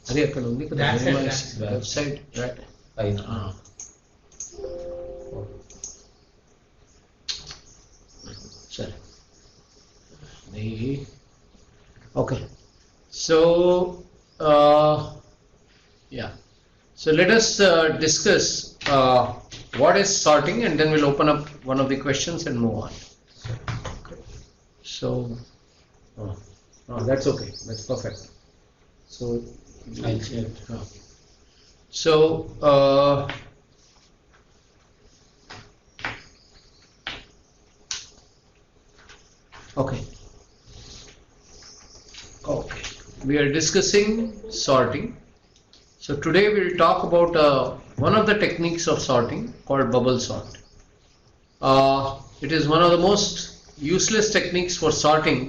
అది ఎక్కడ ఉంది కదా వెబ్సైట్ సరే okay so yeah, so let us discuss what is sorting, and then we'll open up one of the questions and move on. So that's okay, that's perfect. So I'll check. So okay, we are discussing sorting. So today we will talk about one of the techniques of sorting called bubble sort. It is one of the most useless techniques for sorting,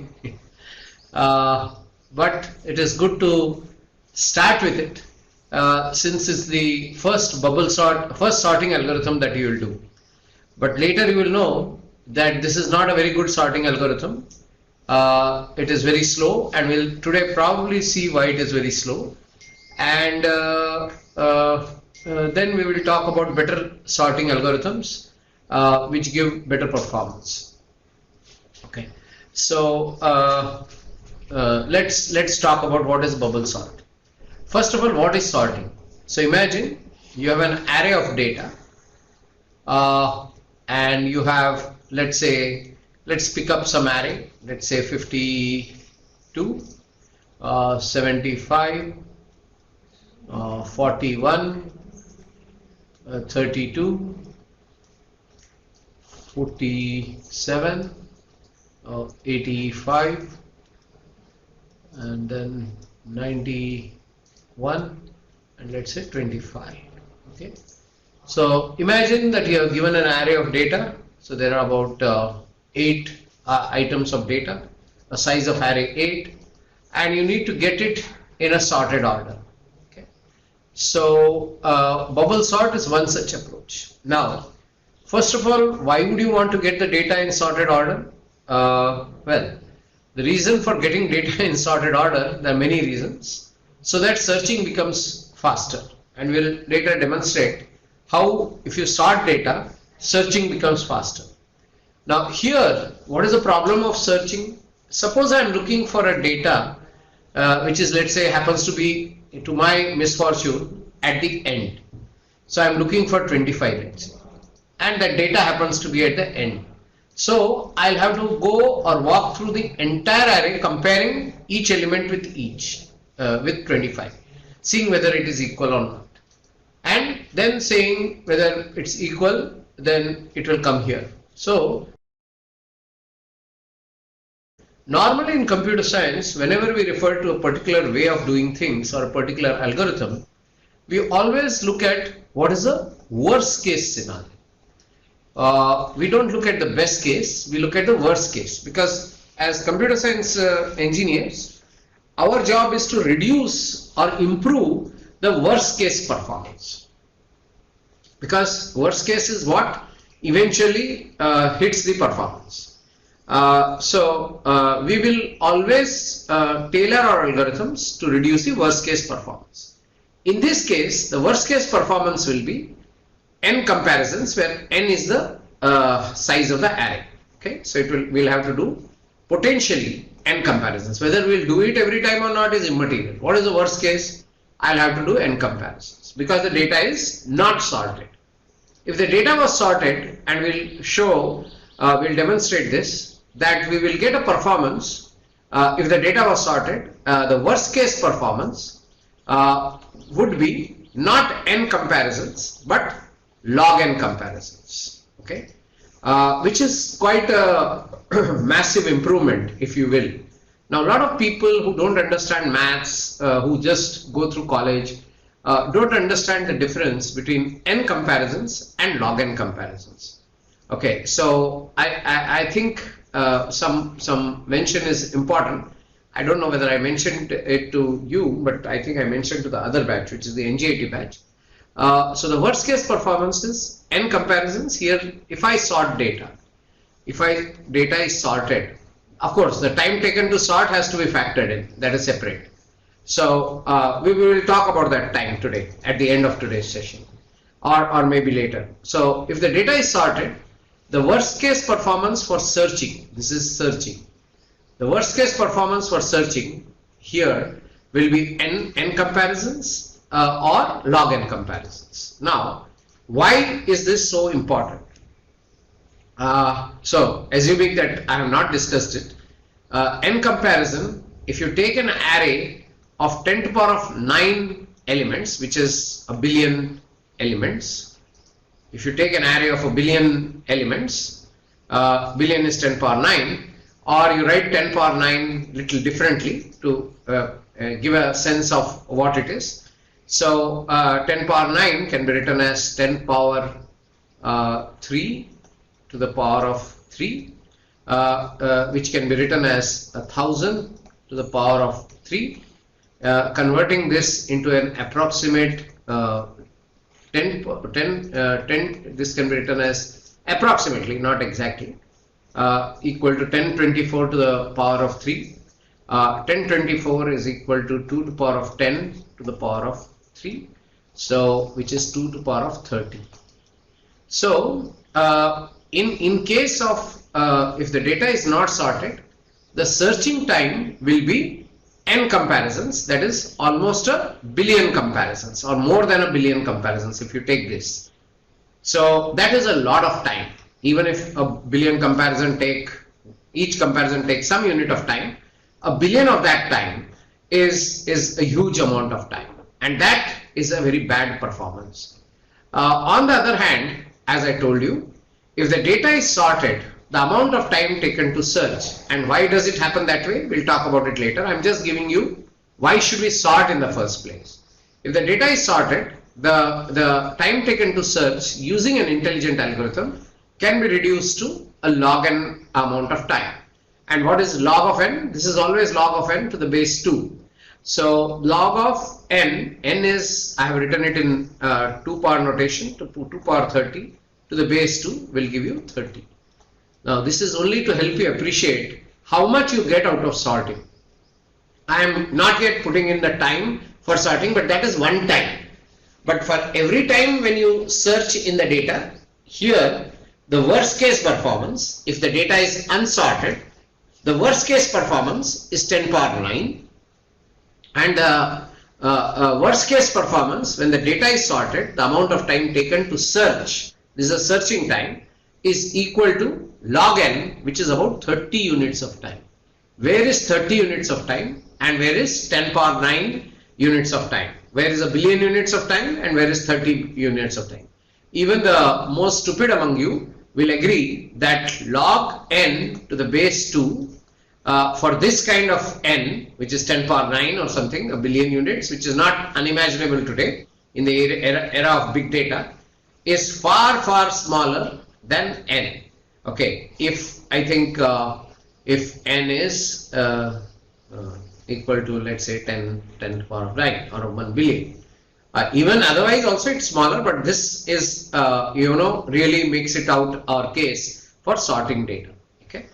but it is good to start with it since it's the first sorting algorithm that you will do. But later you will know that this is not a very good sorting algorithm. It is very slow, and we'll today probably see why it is very slow. And then we will talk about better sorting algorithms which give better performance. Okay, so let's talk about what is bubble sort. First of all, what is sorting? So imagine you have an array of data, and you have, let's pick up some array, let's say 52, 75, 41, 32, 47, 85, and then 91, and let's say 25. Okay, so imagine that you have given an array of data. So there are about 8 items of data, a size of array 8, and you need to get it in a sorted order. Okay, so bubble sort is one such approach. Now, first of all, why would you want to get the data in sorted order? Well, the reason for getting data in sorted order, there are many reasons, so that searching becomes faster, and we'll later demonstrate how if you sort data, searching becomes faster. Now here, what is the problem of searching? Suppose I am looking for a data which is, let's say, happens to be, to my misfortune, at the end. So I am looking for 25, let's say, and that data happens to be at the end. So I'll have to go or walk through the entire array, comparing each element with with 25, seeing whether it is equal or not, and then saying whether it's equal, then it will come here. So normally in computer science, whenever we refer to a particular way of doing things or a particular algorithm, we always look at what is the worst case scenario. We don't look at the best case, we look at the worst case, because as computer science engineers, our job is to reduce or improve the worst case performance, because worst case is what eventually hits the performance. So we will always tailor our algorithms to reduce the worst case performance. In this case, the worst case performance will be n comparisons, where n is the size of the array. Okay, so we'll have to do potentially n comparisons. Whether we'll do it every time or not is immaterial. What is the worst case? I'll have to do n comparisons, because the data is not sorted. If the data was sorted, and we'll show, we'll demonstrate this, that we will get a performance, if the data was sorted, the worst case performance would be not n comparisons, but log n comparisons. Okay, which is quite a massive improvement, if you will. Now, a lot of people who don't understand maths, who just go through college, don't understand the difference between n comparisons and log n comparisons. Okay, so I think some mention is important. I don't know whether I mentioned it to you, but I think I mentioned to the other batch, which is the NGIT batch. So the worst case performance is n comparisons. Here, if I sort data, data is sorted, of course the time taken to sort has to be factored in, that is separate. So we will talk about that time today at the end of today's session, or maybe later. So if the data is sorted, the worst case performance for searching, this is searching, the worst case performance for searching here will be n comparisons or log n comparisons. Now, why is this so important? So assuming that I have not discussed it, n comparison, if you take an array of 10 to the power of 9 elements, which is a billion elements, if you take an array of a billion elements, billion is 10 to the power 9, or you write 10 to the power 9 little differently to give a sense of what it is. So 10 to the power 9 can be written as 10 to the power 3 to the power of 3, which can be written as 1000 to the power of 3. Converting this into an approximate 10, this can be written as approximately, not exactly, equal to 1024 to the power of 3. 1024 is equal to 2 to the power of 10 to the power of 3, so which is 2 to the power of 30. So in case of if the data is not sorted, the searching time will be n comparisons, that is almost a billion comparisons or more than a billion comparisons if you take this. So that is a lot of time. Even if a billion comparison each comparison takes some unit of time, a billion of that time is a huge amount of time, and that is a very bad performance. On the other hand, as I told you, if the data is sorted, the amount of time taken to search, and why does it happen that way, we'll talk about it later. I'm just giving you why should we sort in the first place. If the data is sorted, the time taken to search using an intelligent algorithm can be reduced to a log n amount of time. And what is log of n? This is always log of n to the base 2. So log of n is, I have written it in 2 power notation, to 2 power 30 to the base 2 will give you 30. Now this is only to help you appreciate how much you get out of sorting. I am not yet putting in the time for sorting, but that is one time. But for every time when you search in the data, here the worst case performance, if the data is unsorted, the worst case performance is 10 power 9, and the worst case performance when the data is sorted, the amount of time taken to search, this is a searching time, is equal to log n, which is about 30 units of time. Where is 30 units of time and where is 10 power 9 units of time? Where is a billion units of time and where is 30 units of time? Even the most stupid among you will agree that log n to the base 2 for this kind of n, which is 10 power 9 or something, a billion units, which is not unimaginable today in the era of big data, is far smaller than n. Okay, if I think if n is equal to, let's say, 10 to the power of 9 or 1 billion, even otherwise also it's smaller, but this is really makes it out our case for sorting data. Okay,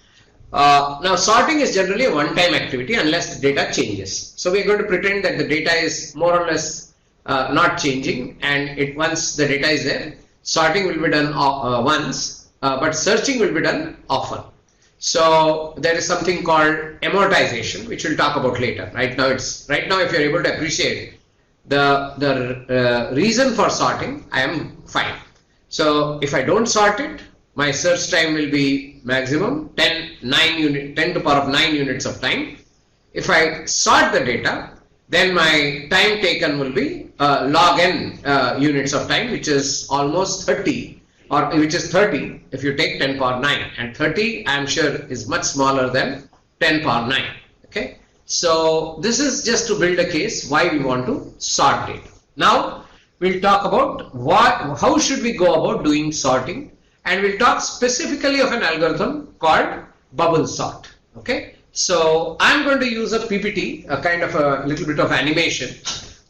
now sorting is generally a one-time activity unless the data changes. So we are going to pretend that the data is more or less not changing, and once the data is there, sorting will be done once, but searching will be done often. So there is something called amortization, which we'll talk about later. Right now, if you're able to appreciate the reason for sorting, I am fine. So if I don't sort it, my search time will be maximum 10 to the power of 9 units of time. If I sort the data, then my time taken will be log n units of time, which is almost 30, or which is 30 if you take 10 power 9, and 30 I am sure is much smaller than 10 power 9. Okay, so this is just to build a case why we want to sort data. Now we'll talk about how should we go about doing sorting, and we'll talk specifically of an algorithm called bubble sort. Okay, so I'm going to use a PPT, a kind of a little bit of animation,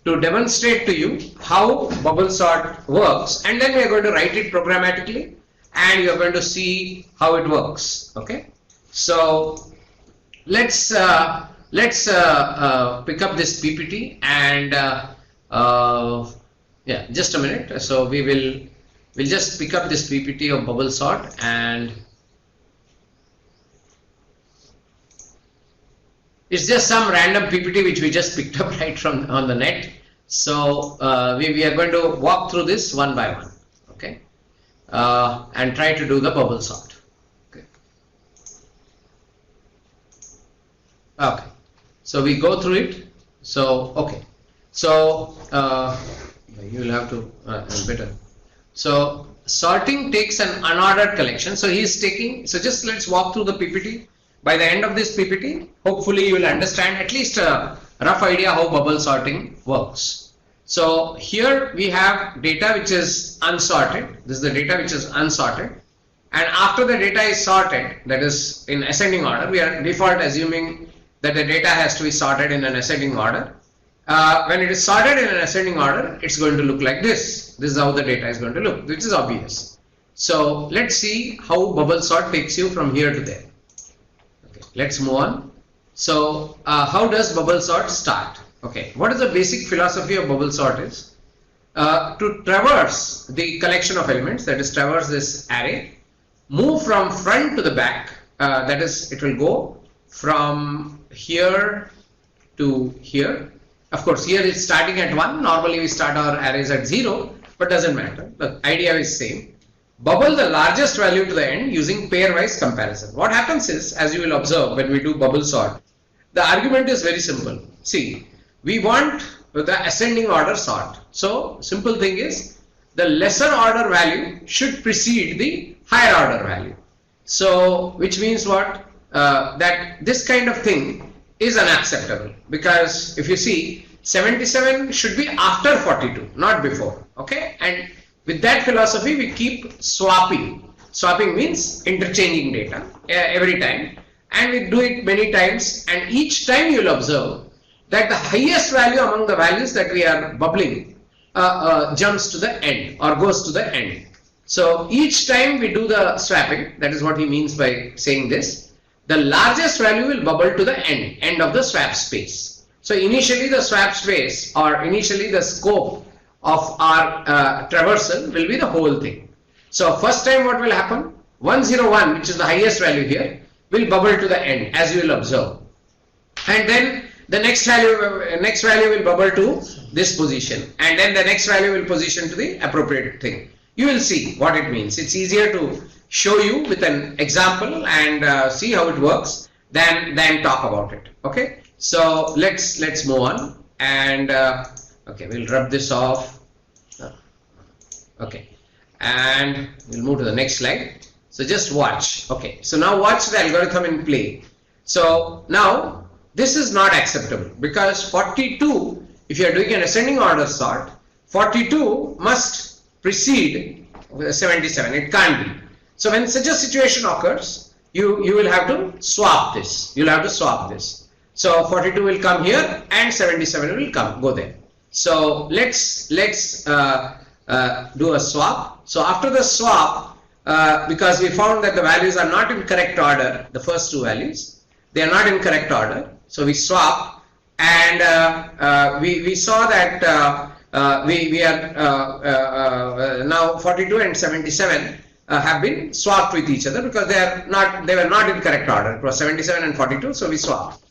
to demonstrate to you how bubble sort works, and then we are going to write it programmatically and you are going to see how it works. Okay, so let's let's pick up this PPT and yeah, just a minute. So we'll just pick up this PPT of bubble sort, and it's just some random PPT which we just picked up right from on the net. So we are going to walk through this one by one, okay, and try to do the bubble sort. Okay, so we go through it. So okay, so you will have to better. So sorting takes an unordered collection. So he is taking. So just let's walk through the PPT. By the end of this PPT, hopefully you will understand at least a rough idea how bubble sorting works. So here we have data which is unsorted. This is the data which is unsorted. And after the data is sorted, that is in ascending order, we are default assuming that the data has to be sorted in an ascending order. When it is sorted in an ascending order, it's going to look like this. This is how the data is going to look, which is obvious. So let's see how bubble sort takes you from here to there. Okay, let's move on. So how does bubble sort start? Okay, what is the basic philosophy of bubble sort is to traverse the collection of elements, that is traverse this array, move from front to the back, that is it will go from here to here. Of course, here it's starting at 1. Normally we start our arrays at 0, but doesn't matter. The idea is same. Bubble the largest value to the end using pairwise comparison. What happens is, as you will observe when we do bubble sort, the argument is very simple. See, we want the ascending order sort. So simple thing is, the lesser order value should precede the higher order value. So which means what? That this kind of thing is unacceptable, because if you see, 77 should be after 42, not before. Okay, and with that philosophy we keep swapping. Swapping means interchanging data every time, and we do it many times, and each time you will observe that the highest value among the values that we are bubbling jumps to the end or goes to the end. So each time we do the swapping, that is what he means by saying this, the largest value will bubble to the end of the swap space. So initially the swap space, or initially the scope of our traversal will be the whole thing. So first time what will happen? 101, which is the highest value here, will bubble to the end, as you will observe. And then the next value will bubble to this position, and then the next value will position to the appropriate thing. You will see what it means. It's easier to show you with an example and see how it works than talk about it. Okay, so let's move on, and okay, we'll rub this off. Okay, and we'll move to the next slide. So just watch. Okay, so now watch the algorithm in play. So now this is not acceptable, because 42, if you are doing an ascending order sort, 42 must precede 77. It can't be. So when such a situation occurs, you will have to swap this. You'll have to swap this. So 42 will come here and 77 will go there. So let's do a swap. So after the swap, because we found that the values are not in correct order, the first two values, they are not in correct order. So we swap, and we saw that we are now 42 and 77 have been swapped with each other, because they were not in correct order. It was 77 and 42, so we swapped.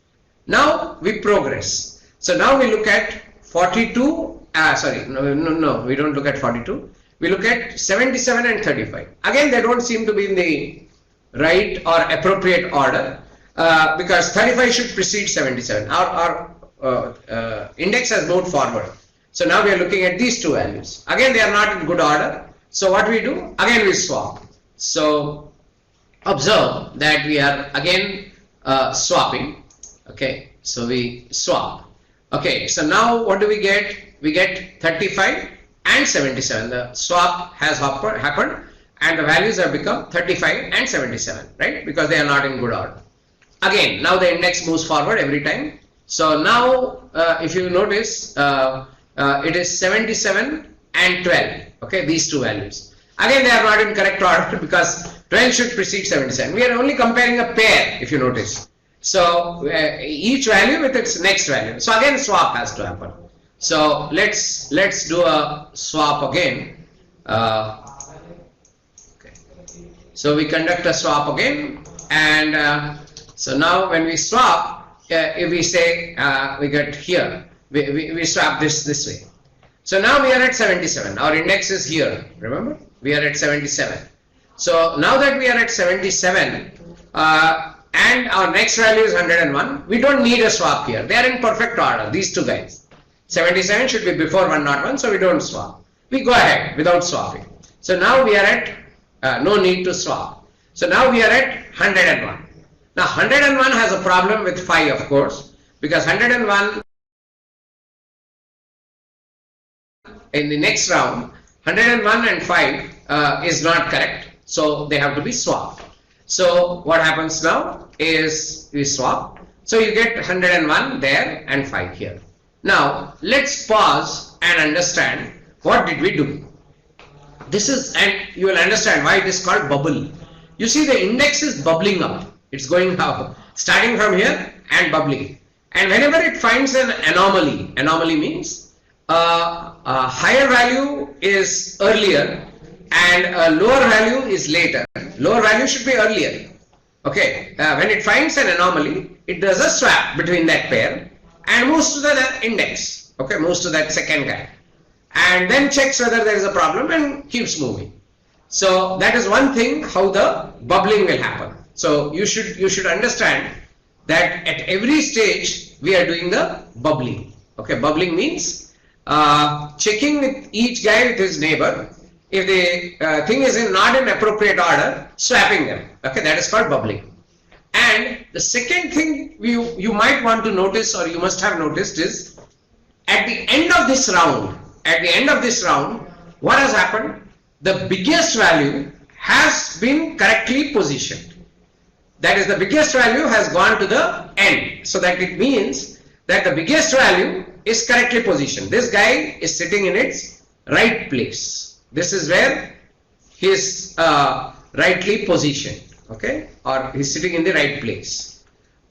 Now we progress. So now we look at 42. No, we don't look at 42. We look at 77 and 35. Again, they don't seem to be in the right or appropriate order, because 35 should precede 77. Our index has moved forward. So now we are looking at these two values. Again, they are not in good order. So what we do? Again we swap. So observe that we are again swapping. Okay, so we swap. Okay, so now what do we get? We get 35 and 77. The swap has happened, and the values have become 35 and 77, right? Because they are not in good order. Again, now the index moves forward every time. So now if you notice, it is 77 and 12. Okay, these two values. Again, they are not in correct order, because 12 should precede 77. We are only comparing a pair, if you notice. So each value with its next value. So again swap has to happen. So let's do a swap again. Okay. So we conduct a swap again, and so now when we swap, if we say we get here, we swap this way. So now we are at 77. Our index is here. Remember, we are at 77. So now that we are at 77, and our next value is 101, we don't need a swap here. They are in perfect order, these two guys. 77 should be before 101, so we don't swap. We go ahead without swapping. So now we are at no need to swap. So now we are at 101. Now 101 has a problem with 5, of course, because 101 in the next round, 101 and 5 is not correct. So they have to be swapped. So what happens now is we swap. So you get 101 there and 5 here. Now let's pause and understand what did we do. This is, and you will understand why it is called bubble. You see the index is bubbling up. It's going up, starting from here and bubbling. And whenever it finds an anomaly means a higher value is earlier and a lower value is later. Lower value should be earlier. Okay, when it finds an anomaly, it does a swap between that pair and moves to the index. Okay, moves to that second guy, and then checks whether there is a problem and keeps moving. So that is one thing how the bubbling will happen. So you should understand that at every stage we are doing the bubbling. Okay, bubbling means checking with each guy with his neighbor. If the thing is not in appropriate order, swapping them. Okay, that is called bubbling. And the second thing you might want to notice, or you must have noticed, is at the end of this round, what has happened? The biggest value has been correctly positioned. That is, the biggest value has gone to the end. So that it means that the biggest value is correctly positioned. This guy is sitting in its right place. This is where he is rightly positioned. Okay, or he's sitting in the right place.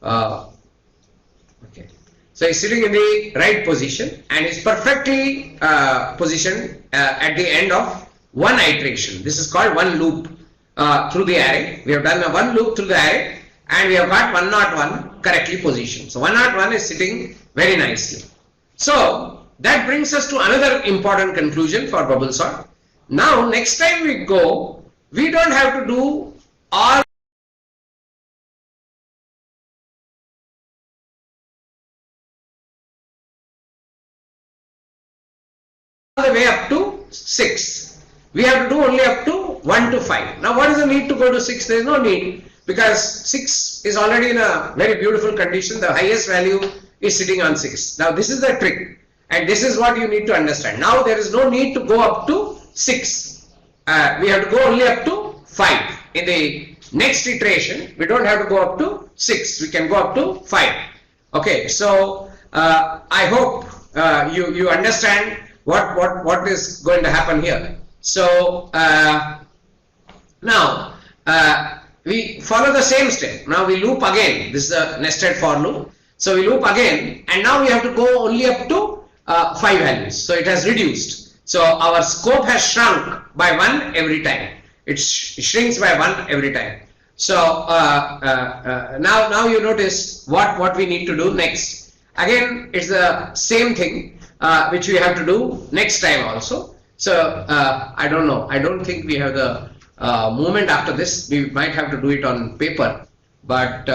Okay, so he's sitting in the right position and is perfectly positioned at the end of one iteration. This is called one loop through the array. We have done a one loop through the array and we have got 101 correctly positioned. So 101 is sitting very nicely. So that brings us to another important conclusion for bubble sort. Now next time we go, we don't have to do all the way up to 6. We have to do only up to 1 to 5. Now what is the need to go to 6? There is no need, because 6 is already in a very beautiful condition. The highest value is sitting on 6. Now this is the trick, and this is what you need to understand. Now there is no need to go up to 6. We have to go only up to 5. In the next iteration, we don't have to go up to 6. We can go up to 5. Okay, so I hope you understand what is going to happen here. So now we follow the same step. Now we loop again. This is a nested for loop. So we loop again, and now we have to go only up to 5 values. So it has reduced. So our scope has shrunk by 1 every time. It shrinks by 1 every time. So now you notice what we need to do next. Again, it's the same thing which we have to do next time also. So I don't know. I don't think we have the movement after this. We might have to do it on paper, but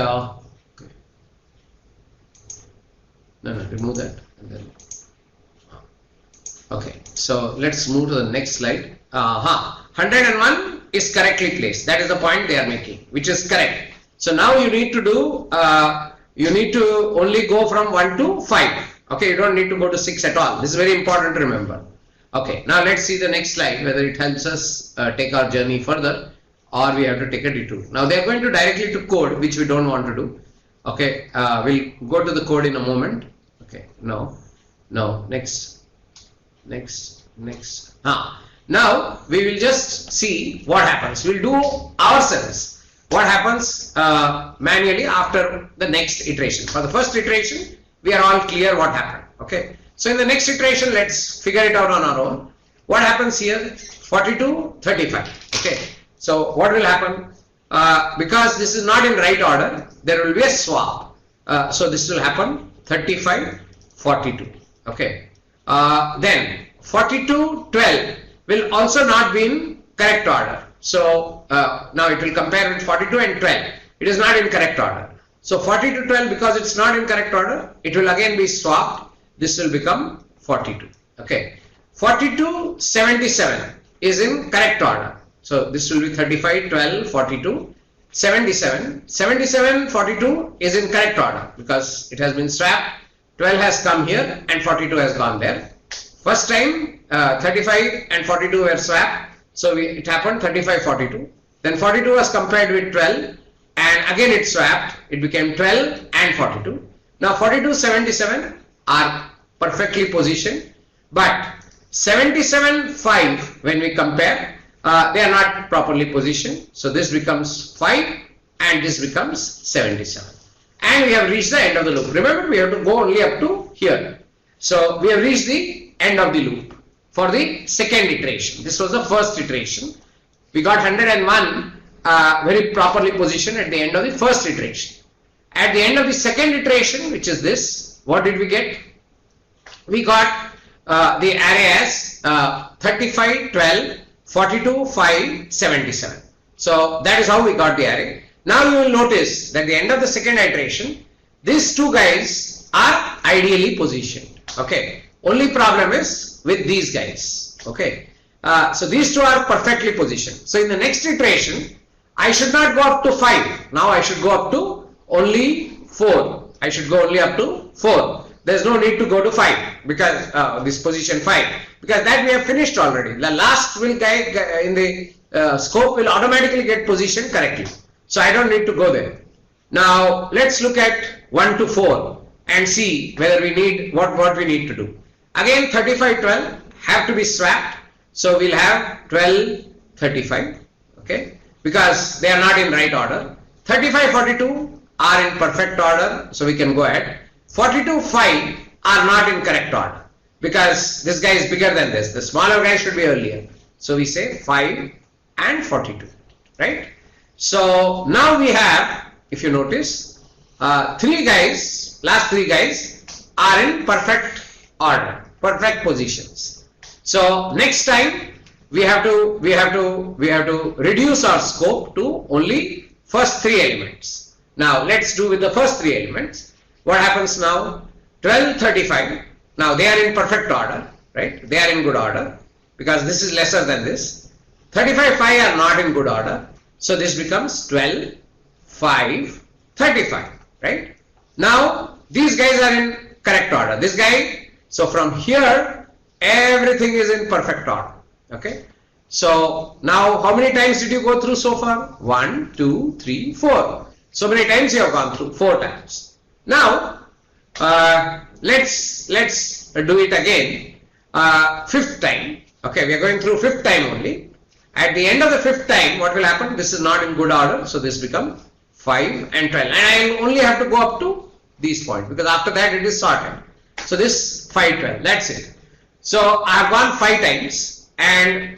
no, remove that and then. Okay, so let's move to the next slide. 101 is correctly placed. That is the point they are making, which is correct. So now you need to do, you need to only go from 1 to 5. Okay, you don't need to go to 6 at all. This is very important to remember. Okay, now let's see the next slide, whether it helps us take our journey further, or we have to take a detour. Now they are going to directly to code, which we don't want to do. Okay, we'll go to the code in a moment. Okay, no, next. Now we will just see what happens. We'll do ourselves. what happens manually after the next iteration. For the first iteration, we are all clear what happened. Okay. So in the next iteration, let's figure it out on our own. What happens here? 42, 35. Okay. So what will happen? Because this is not in right order, there will be a swap. So this will happen 35, 42. Okay. Then 42, 12 will also not be in correct order. So now it will compare with 42 and 12. It is not in correct order. So 40 to 12, because it's not in correct order, it will again be swapped. This will become 42. Okay. 42, 77 is in correct order. So this will be 35, 12, 42, 77. 77, 42 is in correct order because it has been swapped. 12 has come here and 42 has gone there. First time 35 and 42 were swapped. So it happened 35, 42. Then 42 was compared with 12 and again it swapped. It became 12 and 42. Now 42, 77 are perfectly positioned, but 77, 5 when we compare, they are not properly positioned. So this becomes 5 and this becomes 77. And we have reached the end of the loop. Remember, we have to go only up to here. So we have reached the end of the loop for the second iteration. This was the first iteration. We got 101 very properly positioned at the end of the first iteration. At the end of the second iteration, which is this, what did we get? We got the array as 35, 12, 42, 5, 77. So that is how we got the array. Now you will notice that at the end of the second iteration, these two guys are ideally positioned. Okay. Only problem is with these guys. Okay. So these two are perfectly positioned. So in the next iteration, I should not go up to 5. Now I should go up to only 4. I should go only up to 4. There is no need to go to 5 because this position 5, because that we have finished already. The last will guide in the scope will automatically get positioned correctly. So I don't need to go there. Now let's look at 1 to 4 and see whether we need what we need to do. Again 35, 12 have to be swapped. So we'll have 12, 35. Okay, because they are not in right order. 35, 42 are in perfect order. So we can go ahead. 42, 5 are not in correct order because this guy is bigger than this. The smaller guy should be earlier. So we say 5 and 42, right? So now we have, if you notice, last three guys are in perfect order, perfect positions. So next time we have to reduce our scope to only first 3 elements. Now let's do with the first 3 elements. What happens now? 12, 35. Now they are in perfect order, right? They are in good order because this is lesser than this. 35, 5 are not in good order. So this becomes 12, 5, 35, right? Now these guys are in correct order. This guy, so from here, everything is in perfect order, okay? So now how many times did you go through so far? 1, 2, 3, 4. So many times you have gone through, 4 times. Now let's do it again, 5th time. Okay, we are going through 5th time only. At the end of the 5th time, what will happen? This is not in good order, so this becomes 5 and 12, and I will only have to go up to these points because after that it is sorted. So this 5, 12, that's it. So I have gone 5 times, and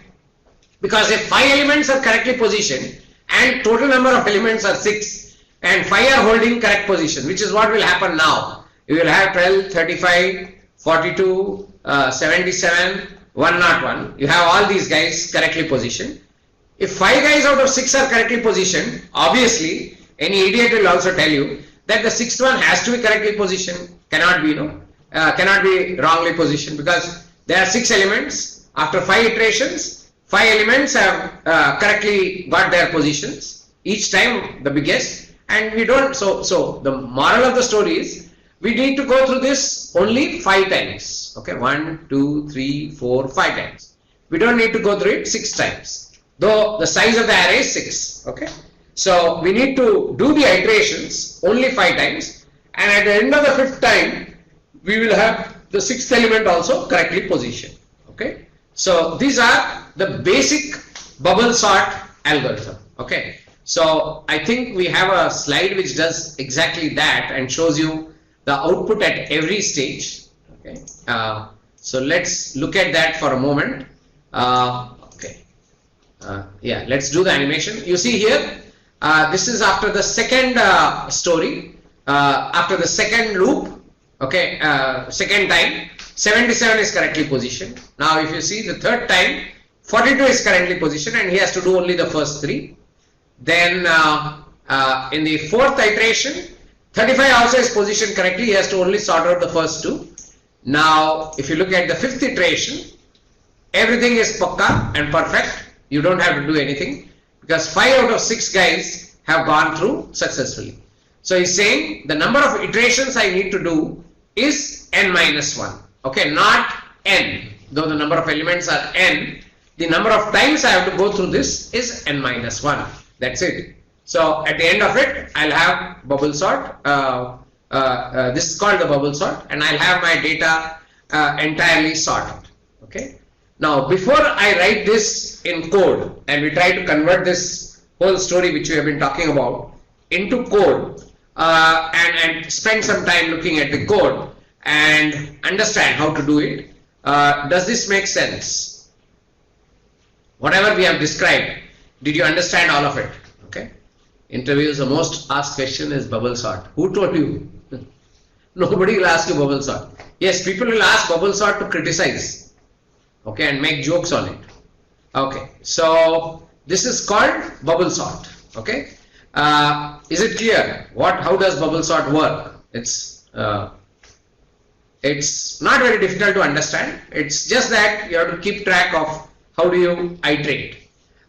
because if 5 elements are correctly positioned and total number of elements are 6 and 5 are holding correct position, which is what will happen now. You will have 12, 35, 42, 77, 101. You have all these guys correctly positioned. If 5 guys out of 6 are correctly positioned, obviously any idiot will also tell you that the 6th one has to be correctly positioned. Cannot be, cannot be wrongly positioned because there are 6 elements. After 5 iterations, 5 elements have correctly got their positions. Each time the biggest. And we don't, so the moral of the story is we need to go through this only 5 times. Okay, 1, 2, 3, 4, 5 times. We don't need to go through it 6 times. Though the size of the array is 6. Okay, so we need to do the iterations only 5 times. And at the end of the 5th time, we will have the 6th element also correctly positioned. Okay, so these are the basic bubble sort algorithm. Okay. So I think we have a slide which does exactly that and shows you the output at every stage. Okay. So let's look at that for a moment. Yeah, let's do the animation. You see here, this is after the second story, after the second loop. Okay, second time 77 is correctly positioned. Now if you see the third time 42 is currently positioned and he has to do only the first three. Then in the fourth iteration 35 also is positioned correctly, he has to only sort out the first two. Now if you look at the fifth iteration, everything is pakka and perfect, you don't have to do anything because 5 out of 6 guys have gone through successfully. So he's saying the number of iterations I need to do is n minus 1. Okay, not n, though the number of elements are n, the number of times I have to go through this is n minus 1. That's it. So at the end of it, I'll have bubble sort. This is called the bubble sort, and I'll have my data entirely sorted. Okay. Now, before I write this in code and we try to convert this whole story which we have been talking about into code and spend some time looking at the code and understand how to do it, does this make sense? Whatever we have described, did you understand all of it? Okay. Interviews, the most asked question is bubble sort. Who told you? Nobody will ask you bubble sort. Yes, people will ask bubble sort to criticize, okay, and make jokes on it. Okay, so this is called bubble sort. Okay, is it clear how does bubble sort work? It's not very difficult to understand. It's just that you have to keep track of how do you iterate.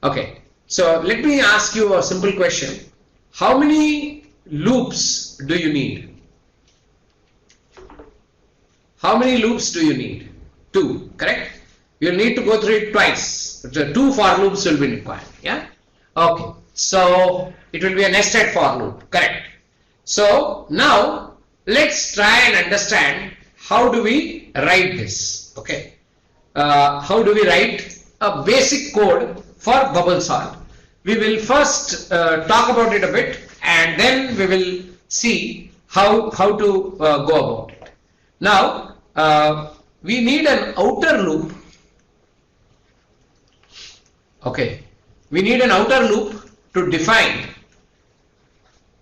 Okay, so let me ask you a simple question. How many loops do you need? How many loops do you need? 2, correct? You'll need to go through it twice. The 2 for loops will be required. Yeah. Okay. So it will be a nested for loop. Correct. So now let's try and understand how do we write this. Okay. How do we write a basic code for bubble sort? We will first talk about it a bit and then we will see how to go about it. Now we need an outer loop. Okay, we need an outer loop to define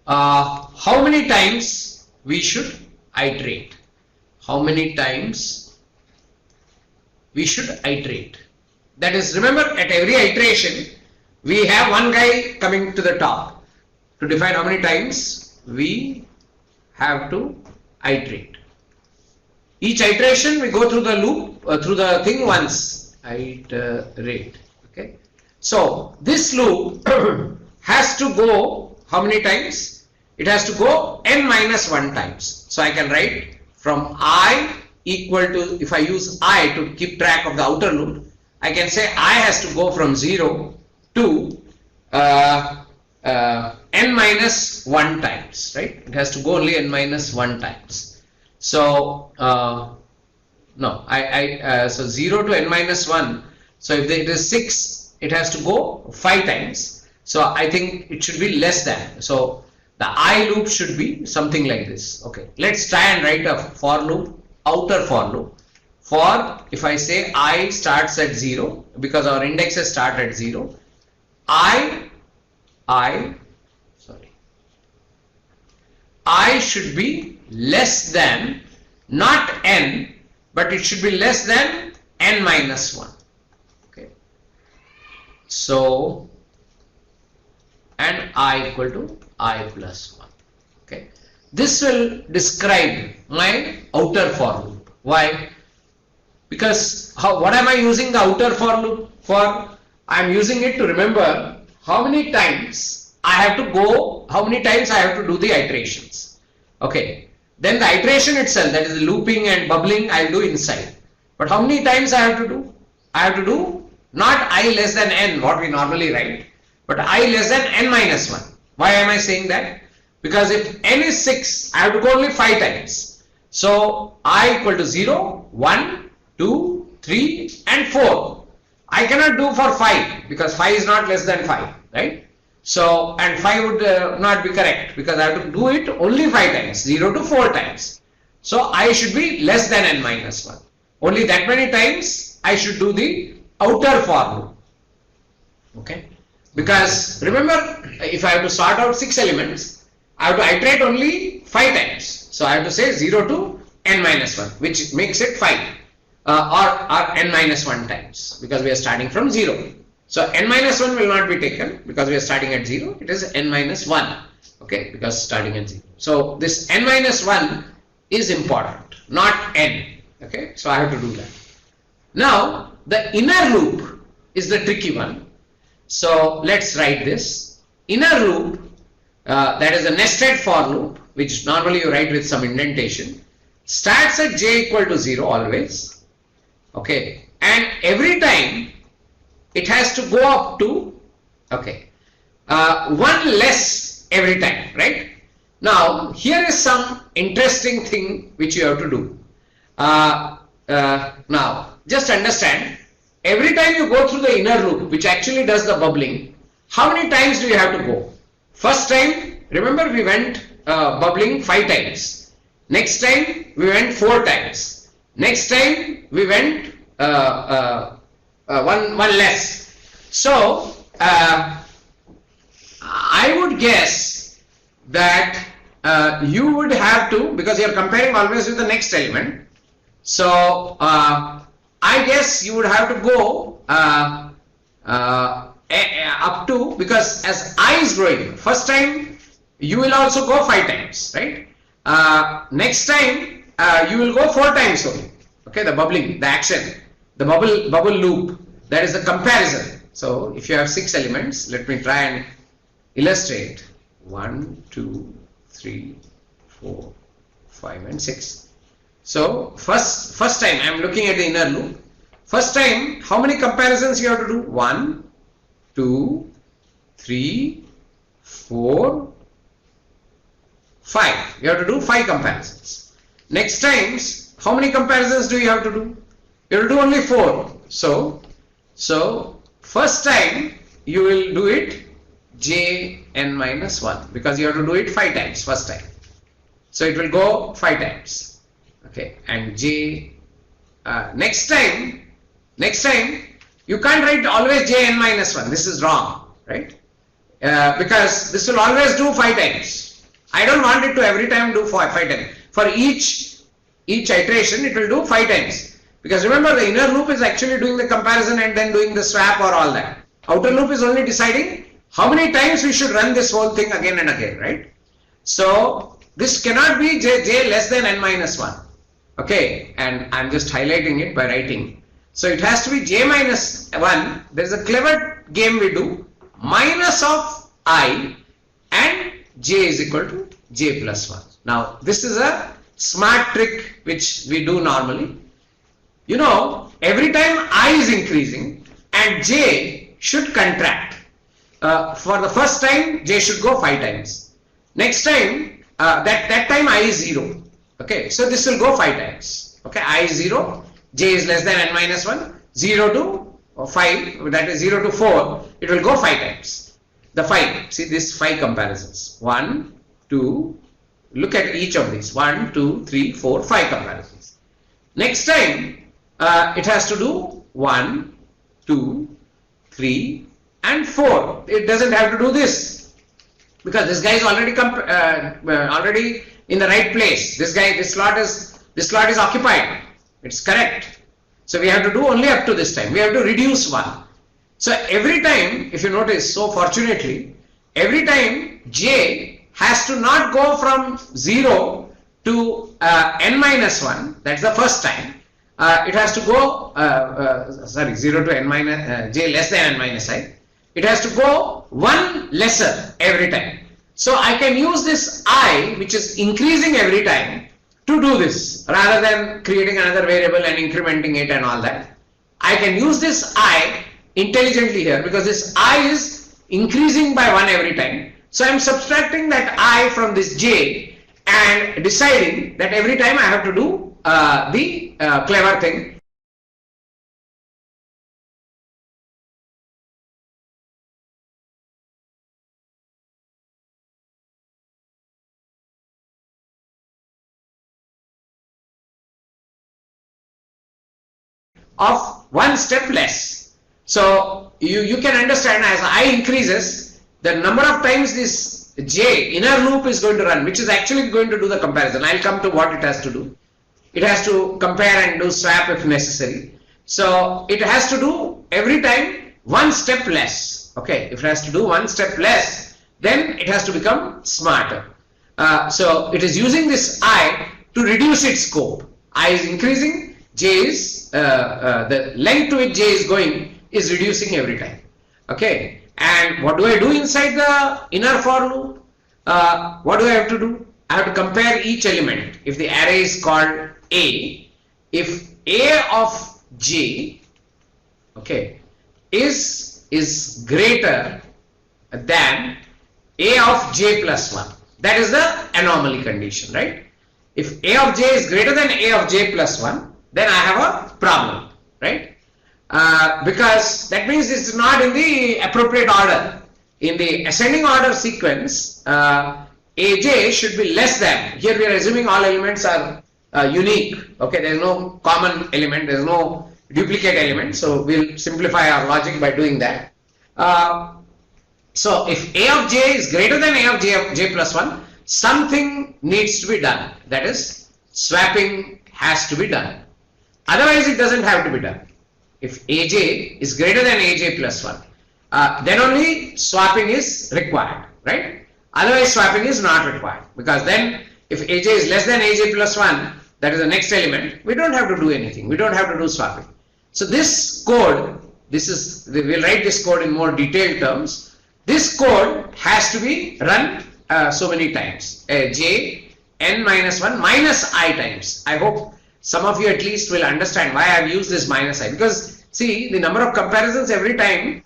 how many times we should iterate. How many times we should iterate. That is, remember, at every iteration we have one guy coming to the top to define how many times we have to iterate. Each iteration we go through the loop, through the thing once. Iterate. Okay. So this loop has to go how many times? It has to go n minus 1 times. So I can write from I equal to, if I use I to keep track of the outer loop, I can say I has to go from 0 to n minus 1 times, right? It has to go only n minus 1 times. So no, so 0 to n minus 1. So if it is 6, it has to go 5 times. So I think it should be less than. So the I loop should be something like this. Okay, let's try and write a for loop, outer for loop. For, if I say I starts at 0, because our indexes start at 0, I should be less than, not n, but it should be less than n minus 1. Okay. So, and I equal to I plus 1. Okay. This will describe my outer for loop. Why? Because what am I using the outer for loop for? I am using it to remember how many times I have to go, how many times I have to do the iterations. Okay. Then the iteration itself, that is the looping and bubbling, I will do inside. But how many times I have to do? I have to do not I less than n, what we normally write, but I less than n minus 1. Why am I saying that? Because if n is 6, I have to go only 5 times. So I equal to 0, 1, 2, 3 and 4. I cannot do for 5 because 5 is not less than 5, right? So, and 5 would not be correct because I have to do it only 5 times, 0 to 4 times. So, I should be less than n minus 1. Only that many times I should do the outer for loop. Okay. Because remember, if I have to sort out 6 elements, I have to iterate only 5 times. So, I have to say 0 to n minus 1, which makes it 5 or n minus 1 times because we are starting from 0. So, n minus 1 will not be taken because we are starting at 0. It is n minus 1, okay, because starting at 0. So, this n minus 1 is important, not n, okay. So, I have to do that. Now, the inner loop is the tricky one. So, let's write this. Inner loop, that is a nested for loop, which normally you write with some indentation, starts at j equal to 0 always, okay, and every time it has to go up to, okay, 1 less every time, right? Now, here is some interesting thing which you have to do. Now, just understand, every time you go through the inner loop, which actually does the bubbling, how many times do you have to go? First time, remember we went bubbling 5 times. Next time, we went 4 times. Next time, we went one less. So, I would guess that you would have to, because you are comparing always with the next element. So, I guess you would have to go up to, because as I is growing, first time you will also go 5 times, right? Next time you will go 4 times only. Okay, the bubbling, the action, the bubble loop, that is the comparison. So, if you have 6 elements, let me try and illustrate. 1, 2, 3, 4, 5 and 6. So, first time I am looking at the inner loop. First time, how many comparisons you have to do? 1, 2, 3, 4, 5. You have to do 5 comparisons. Next times, how many comparisons do you have to do? You have to do only 4. So first time you will do it j n minus 1 because you have to do it 5 times first time. So it will go 5 times. Okay, and j next time you can't write always j n minus 1. This is wrong, right? Because this will always do 5 times. I don't want it to every time do 5 times. For each iteration it will do 5 times. Because remember, the inner loop is actually doing the comparison and then doing the swap or all that. Outer loop is only deciding how many times we should run this whole thing again and again, right? So this cannot be j less than n minus 1. Okay, and I'm just highlighting it by writing. So it has to be j minus 1. There is a clever game we do. Minus of I and j is equal to j plus 1. Now this is a smart trick which we do normally. You know, every time I is increasing and j should contract. For the first time, j should go 5 times. Next time, that time I is 0. Okay, so this will go 5 times. Okay, I is 0, j is less than n minus 1, 0 to 5, that is 0 to 4, it will go 5 times. The 5, see this 5 comparisons. 1, 2, look at each of these. 1, 2, 3, 4, 5 comparisons. Next time, it has to do 1, 2, 3 and 4. It doesn't have to do this because this guy is already in the right place. This slot is occupied. It's correct. So we have to do only up to this time. We have to reduce 1. So every time, if you notice, so fortunately, every time j has to not go from 0 to n minus 1. That's the first time. It has to go 0 to n minus j less than n minus I. It has to go 1 lesser every time. So I can use this I, which is increasing every time, to do this rather than creating another variable and incrementing it and all that. I can use this I intelligently here because this I is increasing by 1 every time. So I am subtracting that I from this j and deciding that every time I have to do the clever thing of one step less. So you can understand as I increases, the number of times this J inner loop is going to run, which is actually going to do the comparison. I'll come to what it has to do. It has to compare and do swap if necessary. So it has to do every time one step less. Okay, if it has to do one step less, then it has to become smarter. So it is using this I to reduce its scope. I is increasing, J is the length to which J is going is reducing every time. Okay, and what do I do inside the inner for loop? What do I have to do? I have to compare each element. If the array is called A, if A of J, okay, is greater than A of J plus 1. That is the anomaly condition, right? If A of J is greater than A of J plus 1, then I have a problem, right? Because that means it's not in the appropriate order. In the ascending order sequence, AJ should be less than. Here we are assuming all elements are unique. Okay, there is no common element, there is no duplicate element. So we'll simplify our logic by doing that. So if A of J is greater than A of J plus 1, something needs to be done. That is, swapping has to be done. Otherwise, it doesn't have to be done. If AJ is greater than AJ plus 1, then only swapping is required, right? Otherwise, swapping is not required, because then if AJ is less than AJ plus 1, that is the next element, we don't have to do anything. We don't have to do swapping. So this code, we'll write this code in more detailed terms. This code has to be run so many times. J n minus 1 minus I times. I hope some of you at least will understand why I have used this minus I, because see, the number of comparisons every time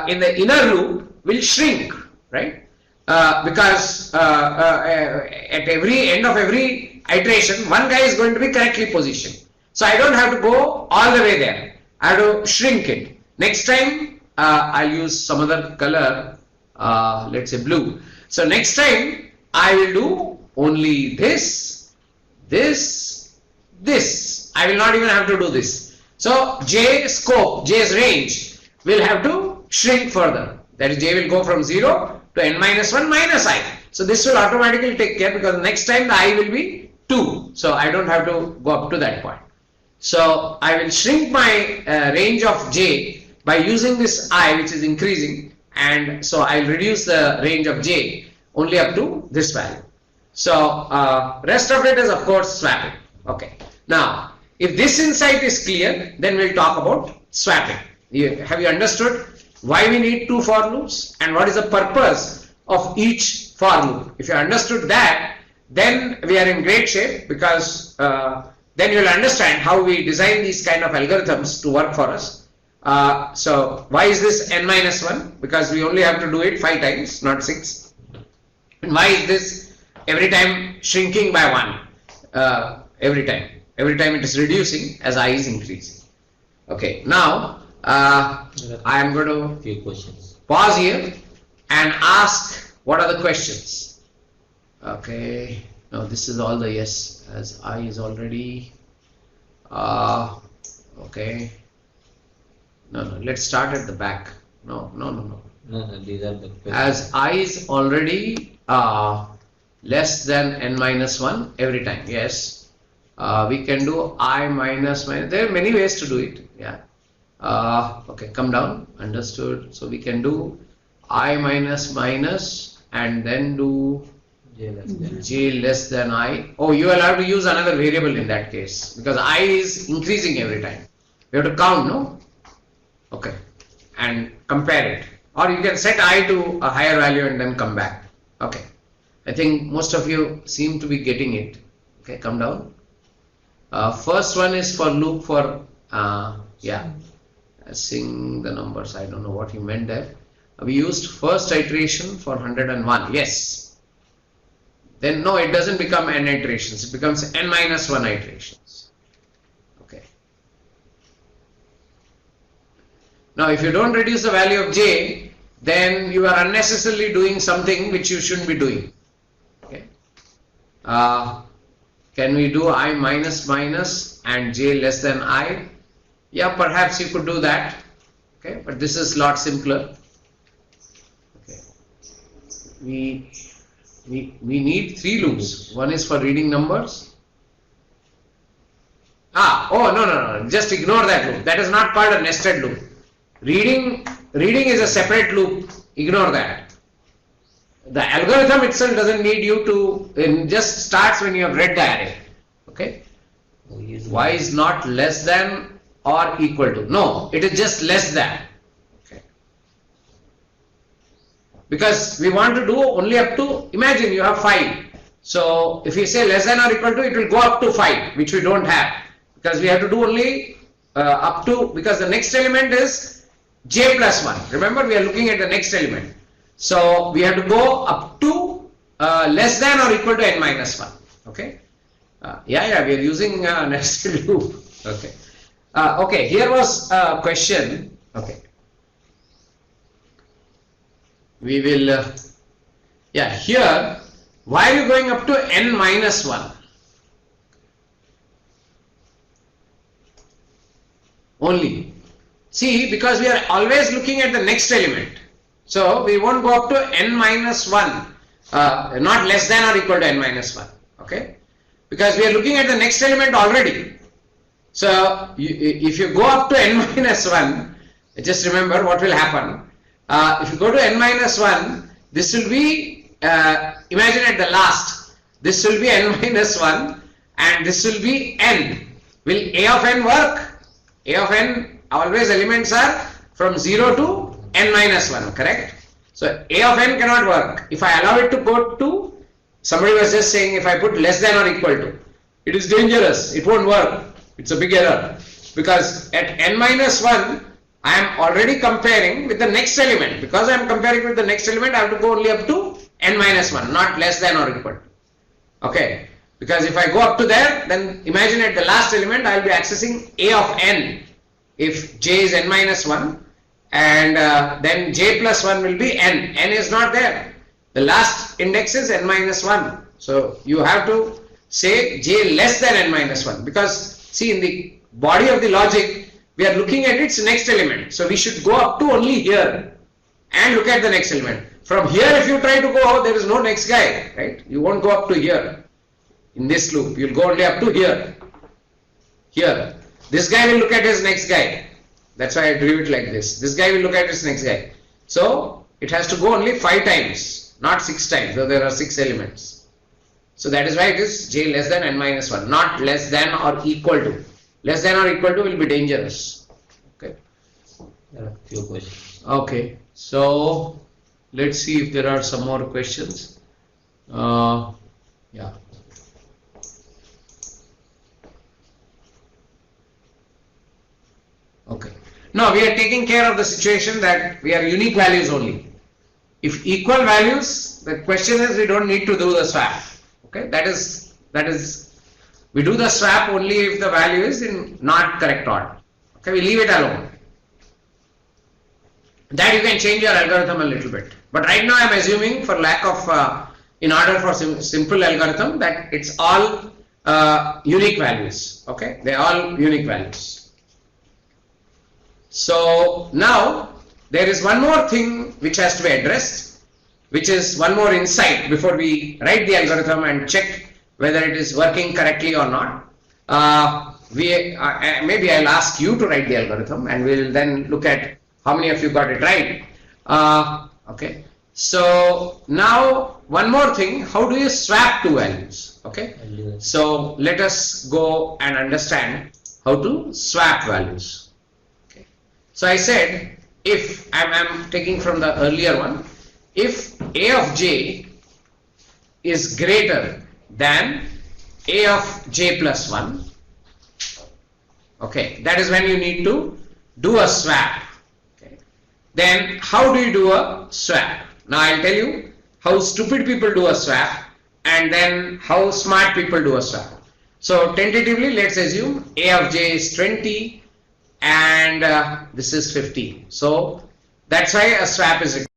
in the inner loop will shrink, right? Because at every end of every iteration, one guy is going to be correctly positioned. So I don't have to go all the way there. I have to shrink it. Next time I'll use some other color, let's say blue. So next time I will do only this. I will not even have to do this. So J scope, J's range will have to shrink further. That is, J will go from 0 to n minus 1 minus I. So this will automatically take care, because next time the I will be 2. So I don't have to go up to that point. So I will shrink my range of J by using this I, which is increasing, and so I will reduce the range of J only up to this value. So rest of it is of course swapping. Okay. Now, if this insight is clear, then we'll talk about swapping. Have you understood why we need two for loops and what is the purpose of each for loop? If you understood that, then we are in great shape, because then you will understand how we design these kind of algorithms to work for us. So why is this n minus 1? Because we only have to do it 5 times, not 6. And why is this every time shrinking by 1? Every time it is reducing as I is increasing. Okay, now I am going to pause here and ask what are the questions. Okay, now this is all the yes, as I is already okay. No, let's start at the back. No, these are the questions. As I is already less than n minus 1 every time. Yes, we can do I minus. There are many ways to do it. Yeah. Okay, come down. Understood. So we can do I minus minus and then do J less than I. Oh, you will have to use another variable in that case, because I is increasing every time. We have to count, no? Okay, and compare it. Or you can set I to a higher value and then come back. Okay, I think most of you seem to be getting it. Okay, come down. First one is for loop for, seeing the numbers. I don't know what you meant there. We used first iteration for 101. Yes. Then no, it doesn't become n iterations. It becomes n minus 1 iterations. Okay. Now, if you don't reduce the value of J, then you are unnecessarily doing something which you shouldn't be doing. Okay. Can we do I minus minus and J less than I? Yeah, perhaps you could do that. Okay, but this is a lot simpler. Okay, we need three loops. One is for reading numbers. No, just ignore that loop. That is not called a nested loop. Reading is a separate loop. Ignore that. The algorithm itself doesn't need you to, it just starts when you have read the array. Okay. Y is not less than or equal to. No, it is just less than. Okay. Because we want to do only up to, imagine you have 5. So if you say less than or equal to, it will go up to 5, which we don't have. Because we have to do only up to, because the next element is j plus 1. Remember, we are looking at the next element. So we have to go up to less than or equal to n minus 1. Okay. We are using nested loop. Okay. Okay, here was a question. Okay. We will, here, why are you going up to n minus 1? Only. See, because we are always looking at the next element. So we won't go up to n minus 1, not less than or equal to n minus 1. Okay. Because we are looking at the next element already. So if you go up to n minus 1, just remember what will happen. If you go to n minus 1, this will be, imagine at the last, this will be n minus 1 and this will be n. Will a of n work? A of n, always elements are from 0 to n minus 1, correct? So a of n cannot work. If I allow it to go to, somebody was just saying if I put less than or equal to, it is dangerous, it won't work. It's a big error. Because at n minus 1, I am already comparing with the next element. Because I am comparing with the next element, I have to go only up to n minus 1, not less than or equal to. Okay. Because if I go up to there, then imagine at the last element, I will be accessing a of n. If j is n minus 1, and then j plus 1 will be n. N is not there. The last index is n minus 1. So you have to say j less than n minus 1. Because see, in the body of the logic, we are looking at its next element. So we should go up to only here and look at the next element. From here, if you try to go, there is no next guy, right? You won't go up to here. In this loop, you'll go only up to here. Here. This guy will look at his next guy. That's why I drew it like this. This guy will look at his next guy. So it has to go only 5 times, not 6 times, though there are 6 elements. So that is why it is j less than n minus 1, not less than or equal to. Less than or equal to will be dangerous. Okay. There are few questions. Okay. So let's see if there are some more questions. Yeah. Okay. Now we are taking care of the situation that we are unique values only. If equal values, the question is we don't need to do the swap. Okay, that is we do the swap only if the value is in not correct order. Okay, we leave it alone. That you can change your algorithm a little bit. But right now I am assuming for lack of in order for simple algorithm that it's all unique values. Okay, they are all unique values. So now there is one more thing which has to be addressed, which is one more insight before we write the algorithm and check whether it is working correctly or not. Maybe I'll ask you to write the algorithm and we'll then look at how many of you got it right. Okay. So now one more thing, how do you swap two values? Okay. So let us go and understand how to swap values. So I said, if I'm taking from the earlier one, if a of j is greater than a of j plus 1, okay, that is when you need to do a swap. Okay. Then how do you do a swap? Now I'll tell you how stupid people do a swap and then how smart people do a swap. So tentatively, let's assume a of j is 20 and this is 50. So that's why a swap is required.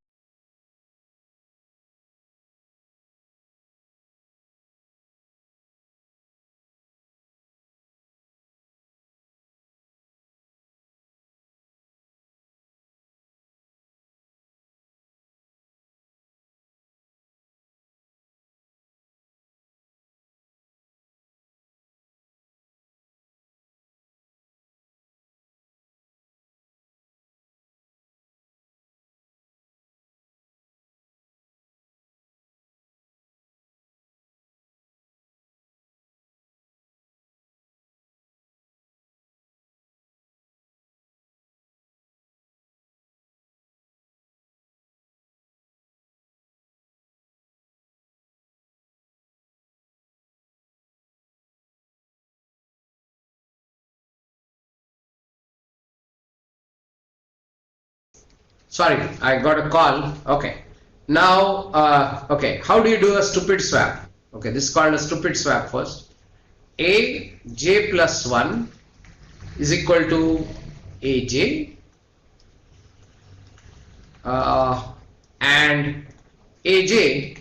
Sorry, I got a call. Okay. Now, okay, how do you do a stupid swap? Okay, this is called a stupid swap first. AJ plus 1 is equal to AJ and AJ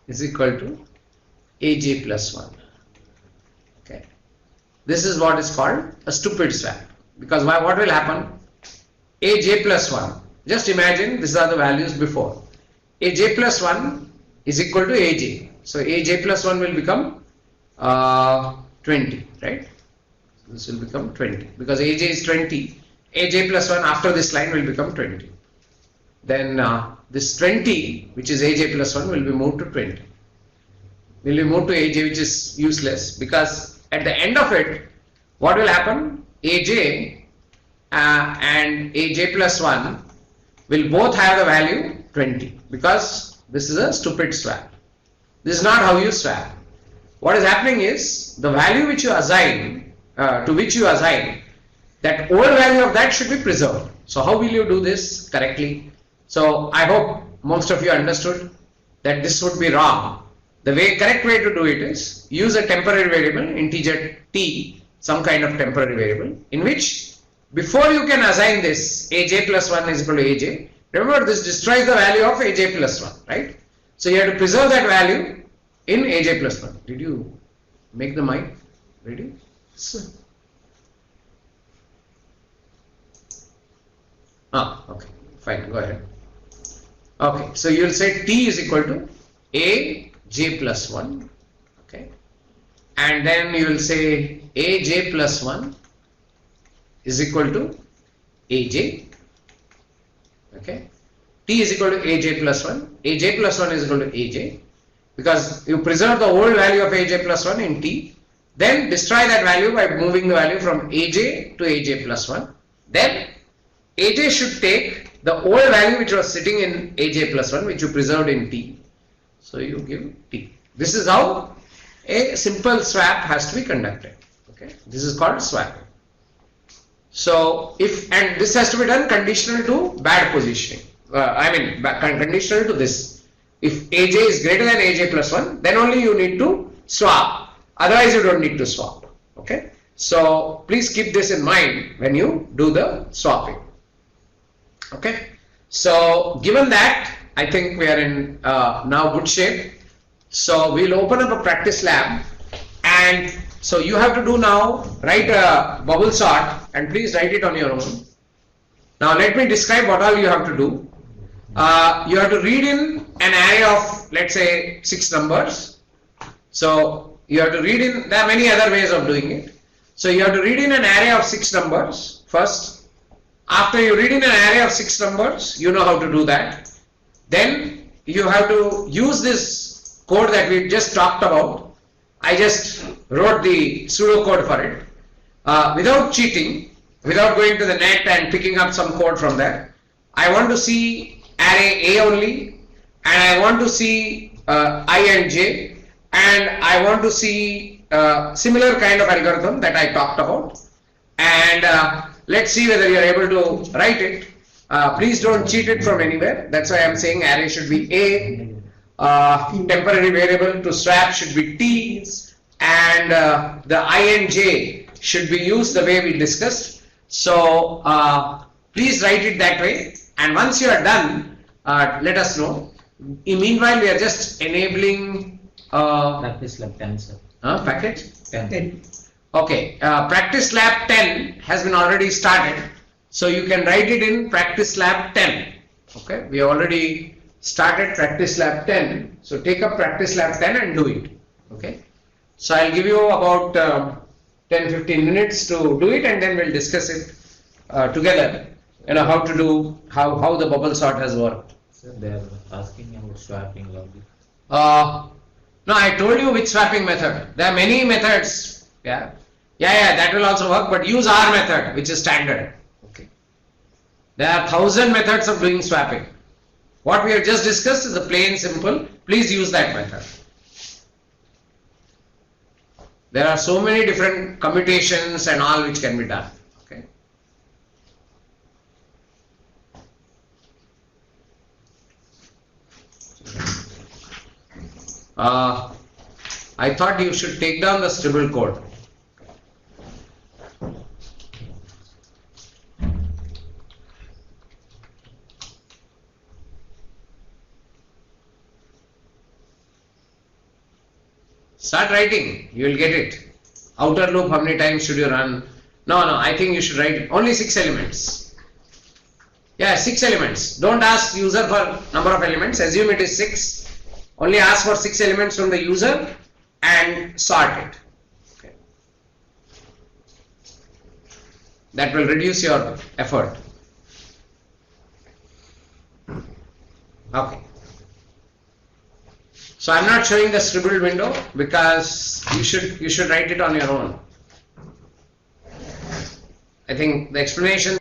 is equal to AJ plus 1. Okay. This is what is called a stupid swap. Because what will happen? AJ plus 1. Just imagine these are the values before. AJ plus 1 is equal to AJ. So AJ plus 1 will become 20, right? This will become 20 because AJ is 20. AJ plus 1 after this line will become 20. Then this 20, which is AJ plus 1, will be moved to 20. Will be moved to AJ, which is useless because at the end of it, what will happen? AJ and AJ plus 1 will both have the value 20 because this is a stupid swap. This is not how you swap. What is happening is the value which you assign, to which you assign, that old value of that should be preserved. So how will you do this correctly? So I hope most of you understood that this would be wrong. The correct way to do it is use a temporary variable, integer t, some kind of temporary variable, in which before you can assign this AJ plus 1 is equal to AJ, remember this destroys the value of AJ plus 1, right? So you have to preserve that value in AJ plus 1. Did you make the mic ready? Okay, fine, go ahead. Okay, so you will say t is equal to AJ plus 1, okay, and then you will say AJ plus 1 is equal to AJ, okay, t is equal to AJ plus 1, AJ plus 1 is equal to AJ, because you preserve the old value of AJ plus 1 in t, then destroy that value by moving the value from AJ to AJ plus 1, then AJ should take the old value which was sitting in AJ plus 1, which you preserved in t, so you give t. This is how a simple swap has to be conducted, okay, this is called swapping. So and this has to be done conditional to bad positioning, conditional to this. If AJ is greater than AJ plus 1, then only you need to swap, otherwise you don't need to swap, okay. So please keep this in mind when you do the swapping, okay. So given that, I think we are in now good shape. So we'll open up a practice lab, and so you have to do now, write a bubble sort, and please write it on your own. Now let me describe what all you have to do. You have to read in an array of, let's say, 6 numbers. So you have to read in, there are many other ways of doing it. So you have to read in an array of 6 numbers first. After you read in an array of 6 numbers, you know how to do that. Then you have to use this code that we just talked about. I just wrote the pseudocode for it without cheating, without going to the net and picking up some code from there. I want to see array A only, and I want to see I and J, and I want to see similar kind of algorithm that I talked about, and let's see whether you are able to write it. Please don't cheat it from anywhere. That's why I'm saying array should be A, temporary variable to swap should be T, and the I and J should be used the way we discussed. So please write it that way, and once you are done, let us know. Meanwhile, we are just enabling Practice lab 10, sir. package 10. Okay, practice lab 10 has been already started, so you can write it in practice lab 10. Okay, we already started practice lab 10, so take up practice lab 10 and do it. Okay, so I'll give you about 10-15 minutes to do it, and then we'll discuss it together. You know how to do, how the bubble sort has worked. Sir, they are asking about swapping logic. No, I told you which swapping method. There are many methods. Yeah, that will also work, but use our method, which is standard. Okay. There are 1,000 methods of doing swapping. What we have just discussed is a plain simple. Please use that method. There are so many different commutations and all which can be done. Okay. I thought you should take down the scribbled code. Start writing, you will get it. Outer loop, how many times should you run? No, I think you should write only 6 elements. Yeah, 6 elements. Don't ask user for number of elements. Assume it is 6. Only ask for 6 elements from the user and sort it. Okay. That will reduce your effort. Okay. So I'm not showing the scribbled window because you should write it on your own. I think the explanation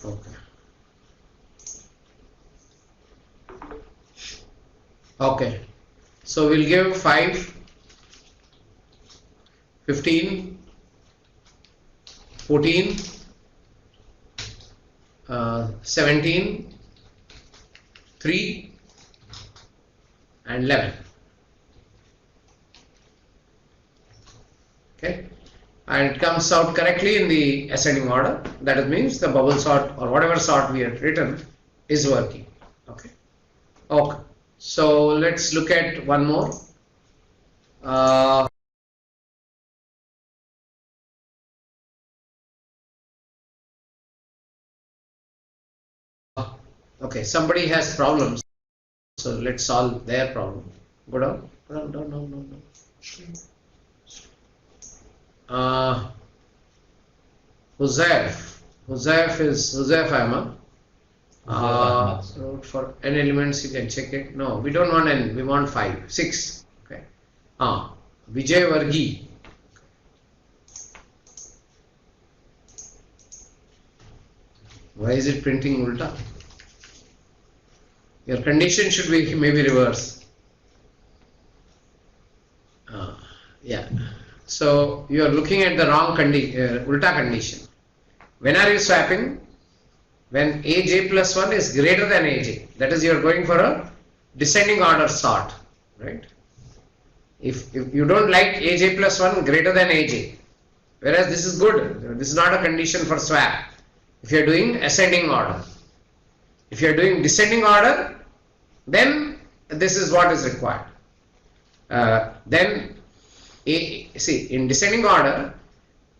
okay. Okay. So we'll give 5, 15, 14, 17, 3 and 11. Okay. And it comes out correctly in the ascending order. That means the bubble sort or whatever sort we had written is working. Okay. Okay. So let's look at one more. Okay, somebody has problems, so let's solve their problem. Go down, down. Huzaif Ahmad. So for n elements you can check it. No, we don't want n, we want 5, 6. Okay. Vijay Vargi. Why is it printing ulta? Your condition should be maybe reverse. Yeah. So you are looking at the wrong ulta condition. When are you swapping? When aj plus 1 is greater than aj. That is, you are going for a descending order sort, right? If you don't like aj plus 1 greater than aj, whereas this is good, this is not a condition for swap. If you are doing ascending order, if you are doing descending order, then this is what is required. Then see, in descending order,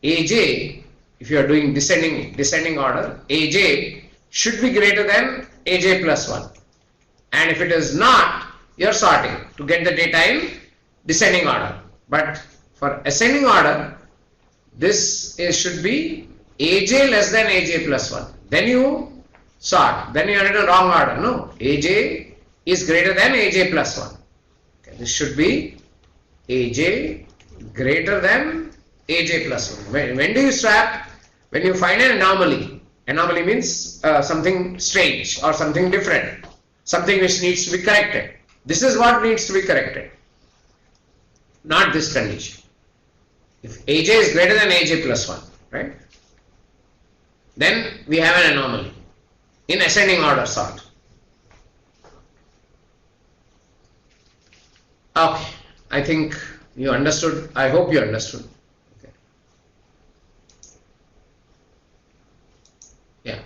aj, if you are doing descending order, aj should be greater than aj plus 1, and if it is not, you are sorting to get the data in descending order. But for ascending order, this should be aj less than aj plus 1. Then you sort. Then you are in a wrong order. No, aj is greater than aj plus 1. Okay, this should be aj greater than aj plus 1. When do you swap? When you find an anomaly. Anomaly means something strange or something different, something which needs to be corrected. This is what needs to be corrected, not this condition. If aj is greater than aj plus 1, right, then we have an anomaly in ascending order sort. Okay, I think you understood. I hope you understood. Okay. Yeah.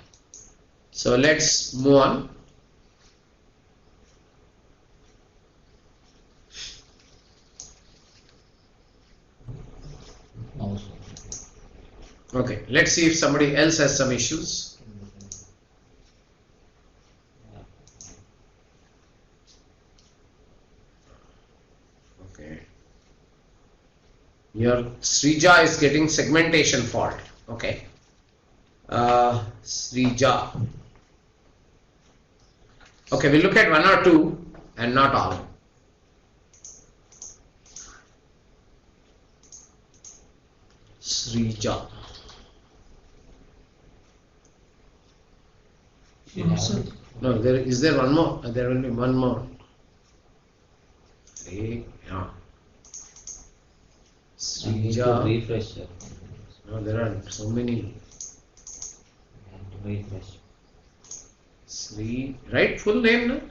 So let's move on. Okay, let's see if somebody else has some issues. Okay. Your Srija is getting segmentation fault. Okay. Srija. Okay, we'll look at one or two and not all. Srija. No, is there one more? There will be one more. Yeah. Srija. Refresh. No, there are so many. Refresh. Sri, right? Full name, no?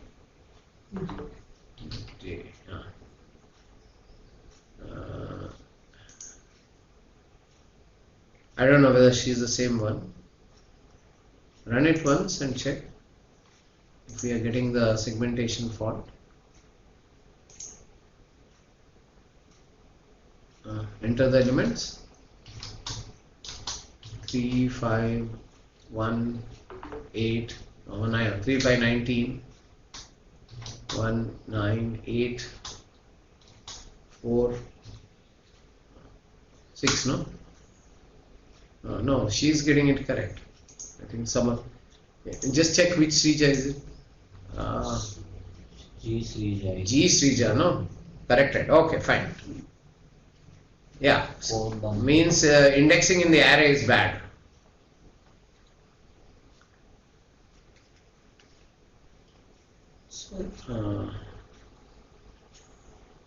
I don't know whether she's the same one. Run it once and check if we are getting the segmentation fault. Enter the elements 3, 5, 1, 8, 3 by 19, 1, 9, 8, 4, 6, no? No, she's getting it correct. I think someone, just check which Srija is it. G Srija. G Srija, no? Corrected. Okay, fine. Yeah, means indexing in the array is bad.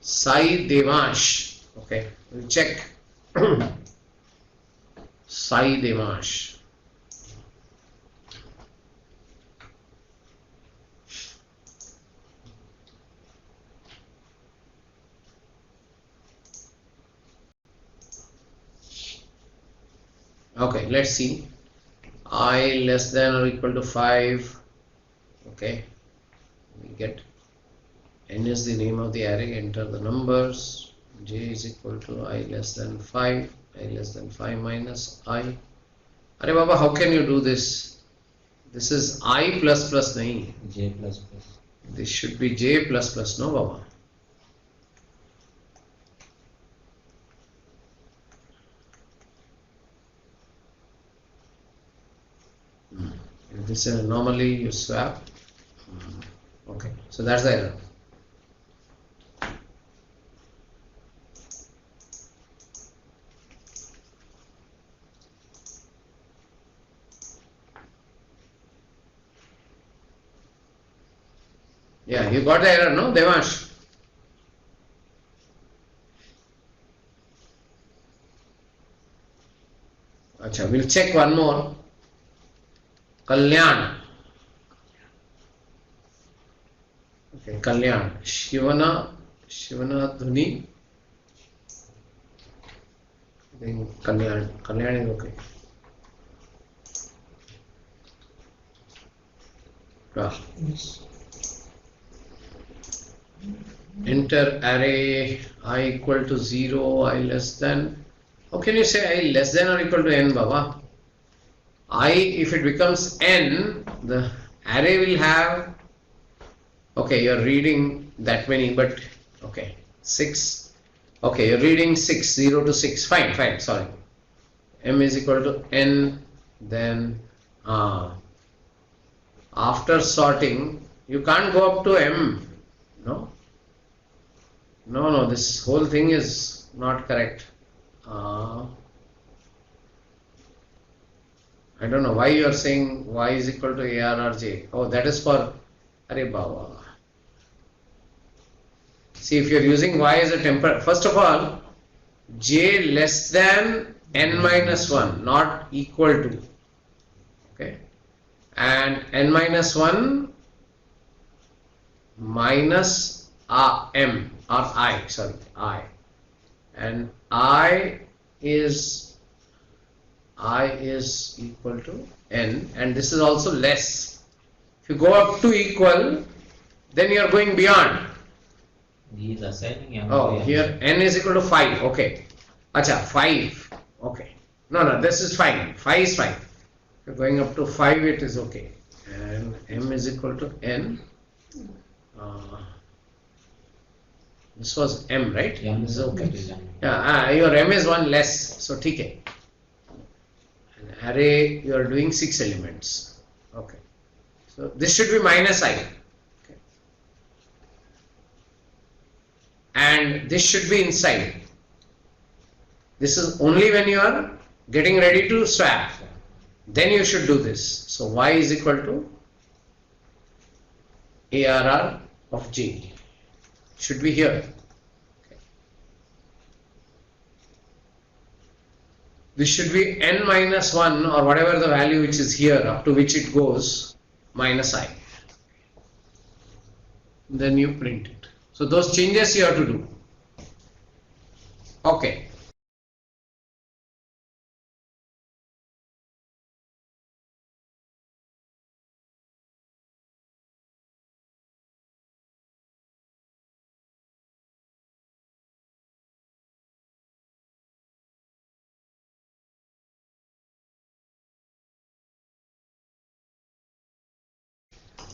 Sai Devash. Okay, we'll check. Sai Devash. Okay, let's see. I less than or equal to 5. Okay, we get n is the name of the array. Enter the numbers. J is equal to I less than 5. I less than 5 minus I. Arey Baba, how can you do this? This is I plus plus nahi. J plus plus. This should be J plus plus, no Baba? If this is normally you swap. Okay, so that's the error. Yeah, you got the error, no, Devansh? Acha, we'll check one more. Kalyan. Okay, Kalyan. Shivana Dhuni. I think Kalyan is okay. Enter array I equal to 0, I less than. How can you say I less than or equal to n, Baba? I, if it becomes n, the array will have, okay, you're reading that many, but okay, 6. Okay, you're reading 6, 0 to 6. Fine, sorry. M is equal to n, then after sorting, you can't go up to m. No, this whole thing is not correct. I don't know why you are saying y is equal to ARRJ. Oh, that is for Arey Baba. See, if you are using y as a temper, first of all, j less than n minus 1, not equal to. Okay, and n minus 1 minus m or I, and I is equal to n, and this is also less. If you go up to equal, then you are going beyond. He is assigning m. Oh, here n is equal to 5. Okay, acha, 5. Okay, no, this is fine. 5 is fine. If you're going up to 5, it is okay. And m is equal to n. This was m, right? M This is okay. M. Yeah, your m is 1 less, so theek hai. An array, you are doing 6 elements. Okay, so this should be minus I. Okay. And this should be inside. This is only when you are getting ready to swap. Then you should do this. So y is equal to ARR of j. Should be here. Okay. This should be n minus 1 or whatever the value which is here up to which it goes minus I. Then you print it. So those changes you have to do. Okay.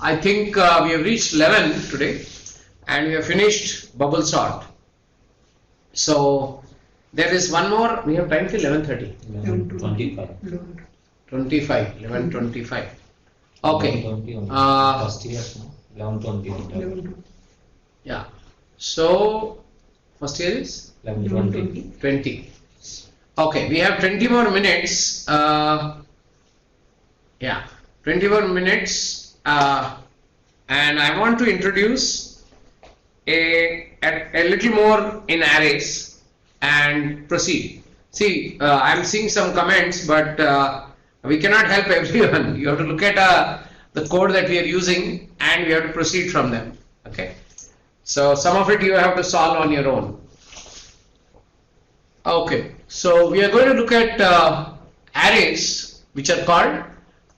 I think we have reached 11 today and we have finished bubble sort. So there is one more, we have time till 11:30. 11:25. 11:25. Okay. 11:20 first year, no? 11:20. Yeah. So first year is 11:20. 20. Okay, we have 20 more minutes. Yeah, 20 more minutes. And I want to introduce a little more in arrays and proceed. See, I'm seeing some comments, but we cannot help everyone. You have to look at the code that we are using and we have to proceed from them. Okay. So some of it you have to solve on your own. Okay. So we are going to look at arrays which are called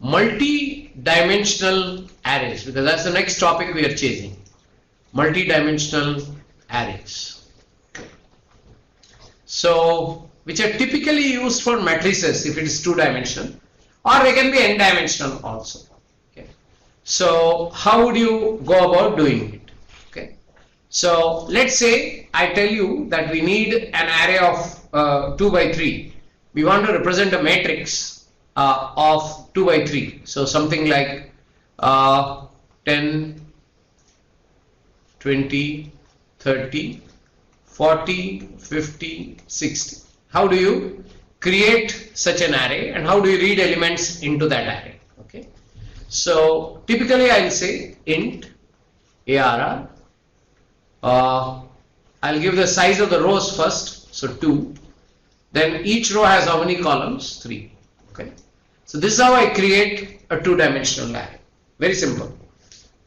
multi-dimensional arrays, because that's the next topic we are chasing. Multi-dimensional arrays. So, which are typically used for matrices if it is 2-dimensional, or they can be n-dimensional also. Okay. So, how would you go about doing it? Okay. So, let's say I tell you that we need an array of 2 by 3. We want to represent a matrix of 2 by 3. So something like 10, 20, 30, 40, 50, 60. How do you create such an array and how do you read elements into that array? Okay. So typically I will say int ARR. I'll give the size of the rows first, so 2. Then each row has how many columns? 3. Okay. So this is how I create a two-dimensional array. Very simple.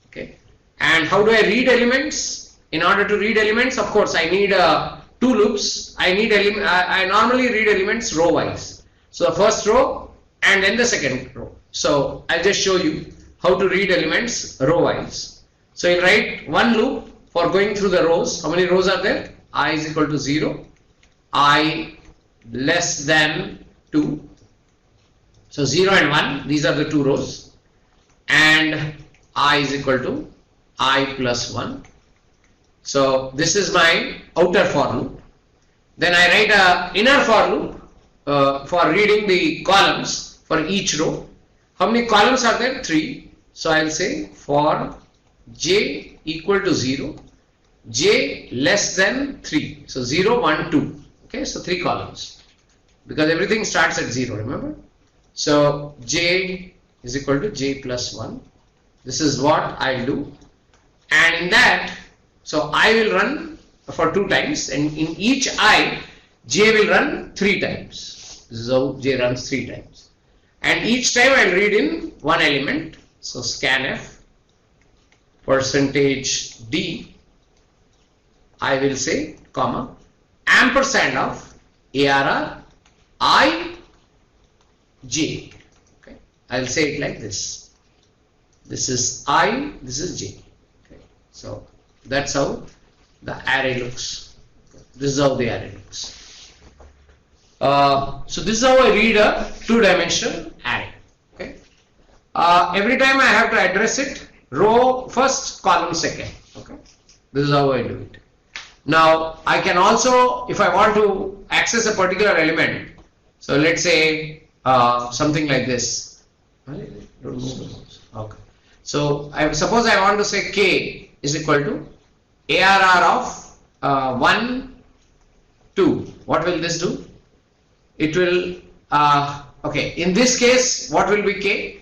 Okay. And how do I read elements? In order to read elements, of course, I need 2 loops. I normally read elements row-wise. So the first row and then the second row. So I'll just show you how to read elements row-wise. So I'll write one loop for going through the rows. How many rows are there? I is equal to 0. I less than 2. So 0 and 1, these are the 2 rows. And I is equal to I plus 1. So this is my outer for loop. Then I write a inner for loop for reading the columns for each row. How many columns are there? 3. So I'll say for j equal to 0, j less than 3. So 0, 1, 2. Okay, so 3 columns. Because everything starts at 0, remember? So j is equal to j plus 1. This is what I'll do. And in that, so I will run for 2 times, and in each I, j will run 3 times. This is how j runs 3 times. And each time I'll read in one element. So scanf %d, I will say comma ampersand of ARR I j. Okay, I'll say it like this. This is I, this is j. Okay, so that's how the array looks. This is how the array looks. So this is how I read a two-dimensional array. Okay. Every time I have to address it, row first, column second. Okay. This is how I do it. Now I can also, if I want to access a particular element, so let's say something like this. Okay. So suppose I want to say k is equal to ARR of 1, 2. What will this do? It will, okay, in this case, what will be k?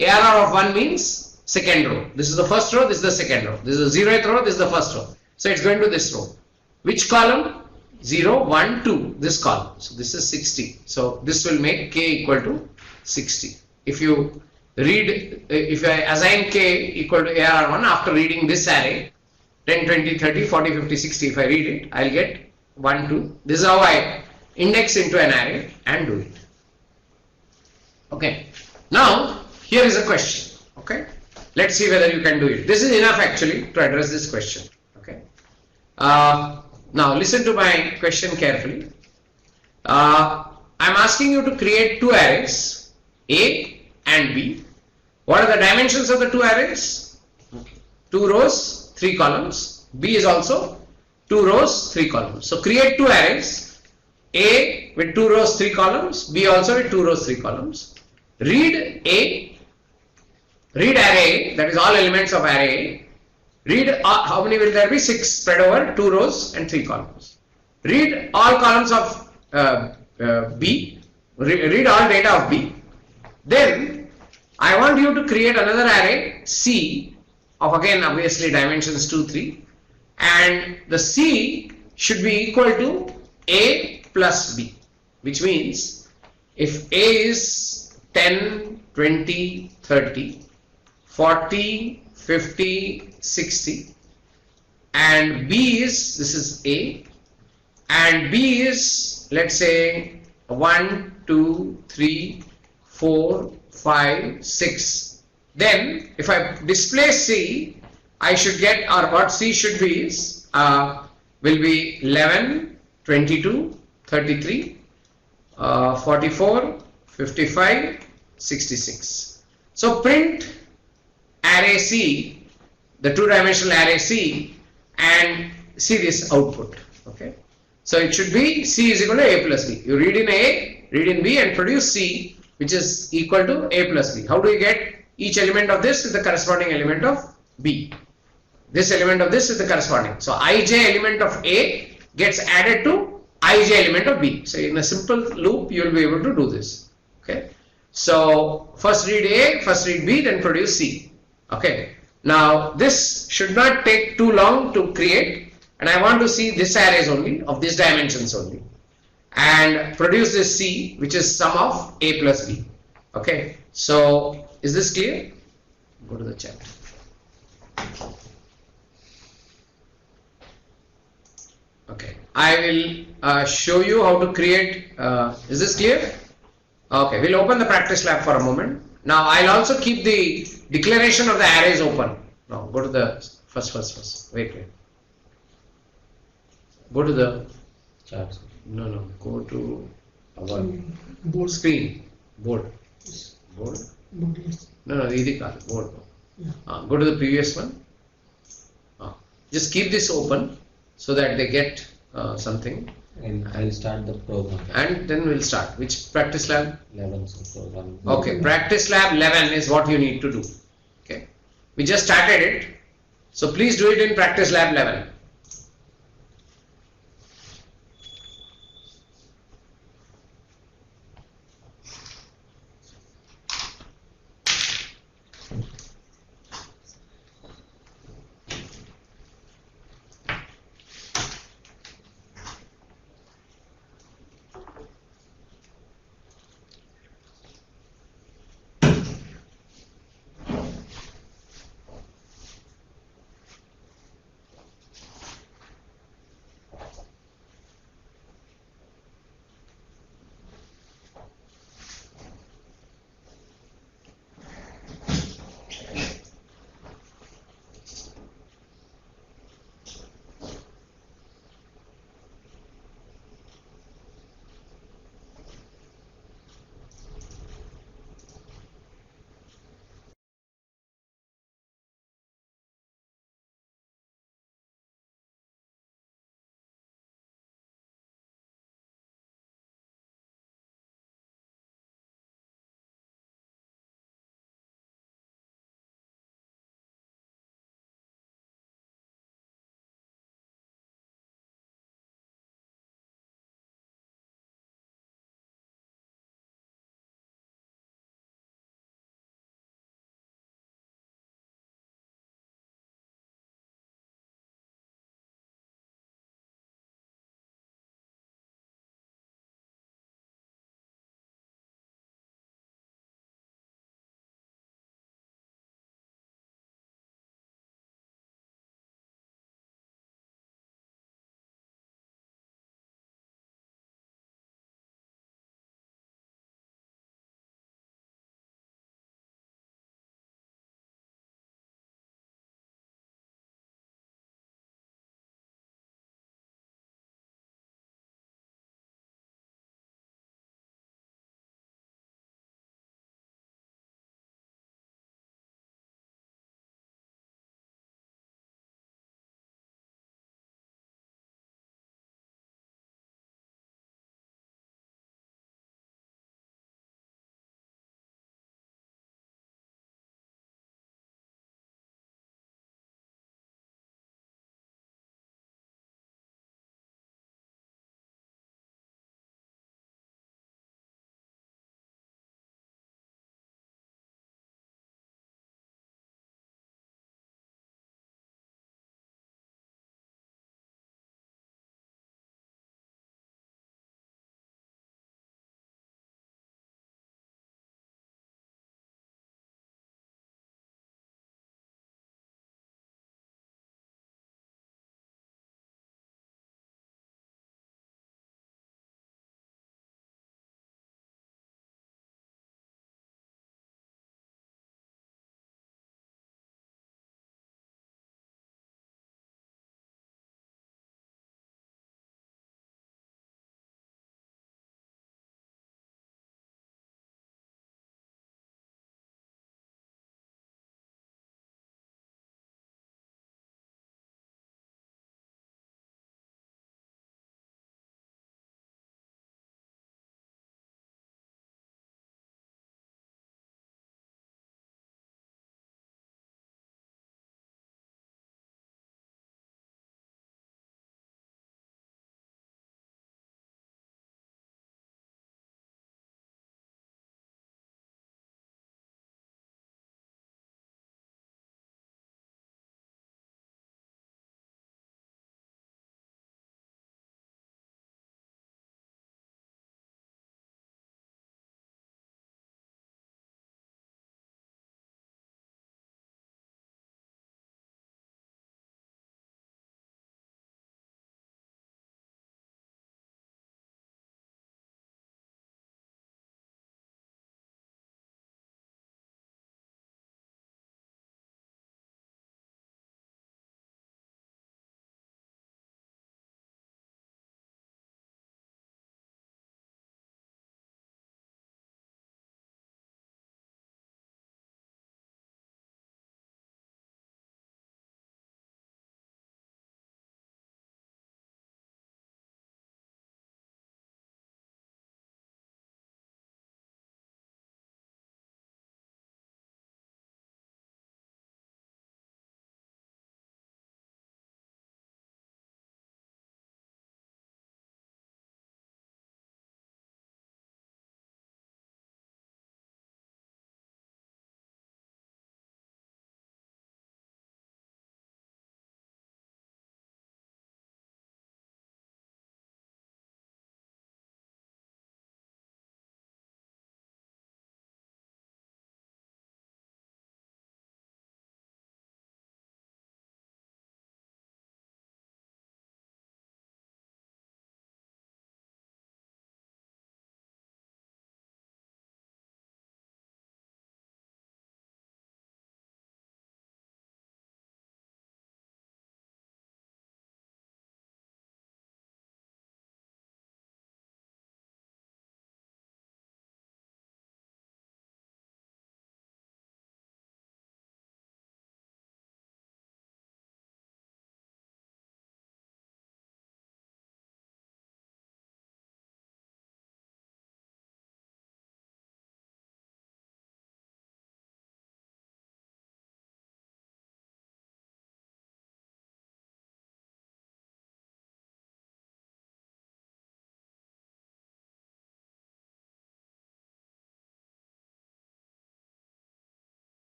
ARR of 1 means second row. This is the first row, this is the second row. This is the 0th row, this is the first row. So it's going to this row. Which column? 0, 1, 2, this column. So this is 60. So this will make k equal to 60. If you read, if I assign k equal to ARR1 after reading this array, 10, 20, 30, 40, 50, 60, if I read it, I'll get 1, 2. This is how I index into an array and do it. Okay. Now, here is a question. Okay. Let's see whether you can do it. This is enough actually to address this question. Okay. Now, listen to my question carefully. I'm asking you to create 2 arrays, A and B. What are the dimensions of the 2 arrays? 2 rows, 3 columns. B is also 2 rows, 3 columns. So create 2 arrays, A with 2 rows, 3 columns, B also with 2 rows, 3 columns. Read A, read array A, that is all elements of array A. Read how many will there be? 6 spread over 2 rows and 3 columns. Read all columns of B, read all data of B. Then I want you to create another array C of again obviously dimensions 2, 3, and the C should be equal to A plus B, which means if A is 10, 20, 30, 40, 50, 60, and B is, this is A, and B is, let's say 1, 2, 3, 4, 5, 6. Then if I display C, I should get, or what C should be is, will be 11, 22, 33, 44, 55, 66. So print array C, the two-dimensional array C, and see this output. Okay. So it should be C is equal to A plus B. You read in A, read in B, and produce C, which is equal to A plus B. How do you get each element of this is the corresponding element of B. This element of this is the corresponding. So ij element of A gets added to ij element of B. So in a simple loop, you will be able to do this. Okay. So first read A, first read B, then produce C. Okay. Now this should not take too long to create, and I want to see this arrays only of these dimensions only, and produce this C, which is sum of A plus B. Okay, so is this clear? Go to the chat. Okay, I will show you how to create. Is this clear? Okay, we'll open the practice lab for a moment. Now I'll also keep the declaration of the arrays open. Now go to the first. Wait. Go to the Charts. no. Go to our board. screen. Board. Board, yes. No, idi kaadu, board. Yeah. Go to the previous one. Just keep this open so that they get something, And I'll start the program. and then we'll start. Which practice lab? 11 so program. Okay, practice lab 11 is what you need to do. Okay, we just started it, so please do it in practice lab 11.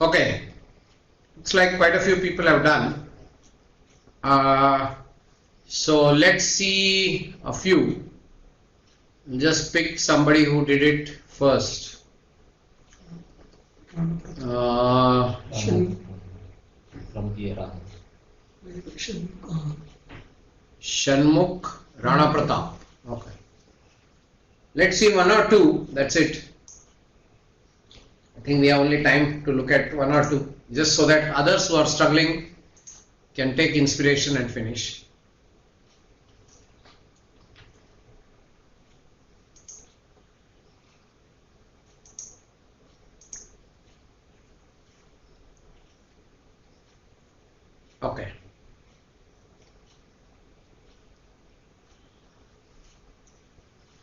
Okay, looks like quite a few people have done. So let's see a few. Just pick somebody who did it first. Shan- From here on. Shan- Shanmukh Rana Pratap. Okay. Let's see one or two. That's it. I think we have only time to look at one or two, just so that others who are struggling can take inspiration and finish. Okay.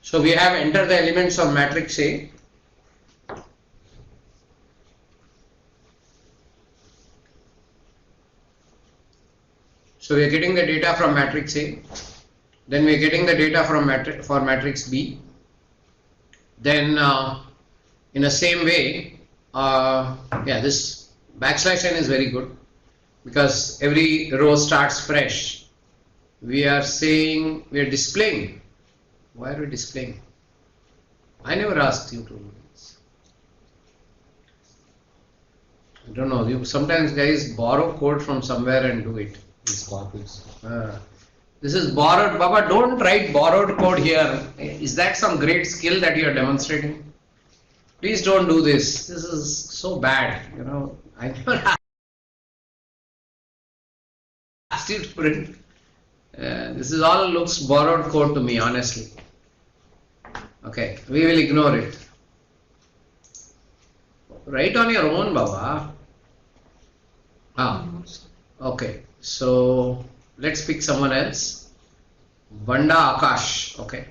So we have entered the elements of matrix A. So we are getting the data from matrix A. Then we are getting the data from matrix B. Then in the same way, this backslash n is very good because every row starts fresh. We are saying, we are displaying. Why are we displaying? I never asked you to do this. I don't know. You sometimes guys borrow code from somewhere and do it. These copies. This is borrowed. Baba, don't write borrowed code here. Is that some great skill that you are demonstrating? Please don't do this. This is so bad. You know, I never asked you to print. This is all looks borrowed code to me, honestly. Okay, we will ignore it. Write on your own, Baba. Okay, so let's pick someone else. Vanda Akash. Okay.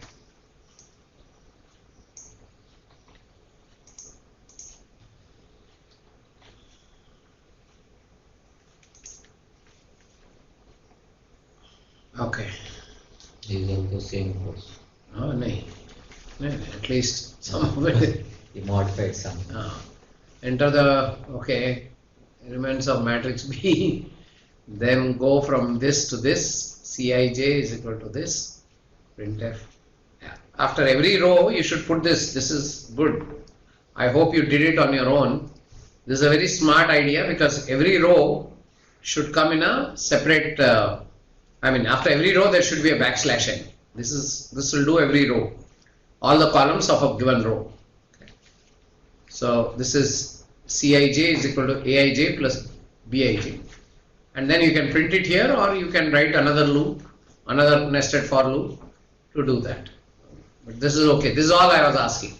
Okay. These are the same course. Oh, no. At least some of it. We modified some. Enter the elements of matrix B. Then go from this to this. Cij is equal to this. Printf. Yeah. After every row, you should put this. This is good. I hope you did it on your own. This is a very smart idea because every row should come in a separate. After every row there should be a backslash n. This will do every row, all the columns of a given row. Okay. So this is Cij is equal to Aij plus Bij, and then you can print it here, or you can write another loop, another nested for loop to do that. But this is okay. This is all I was asking.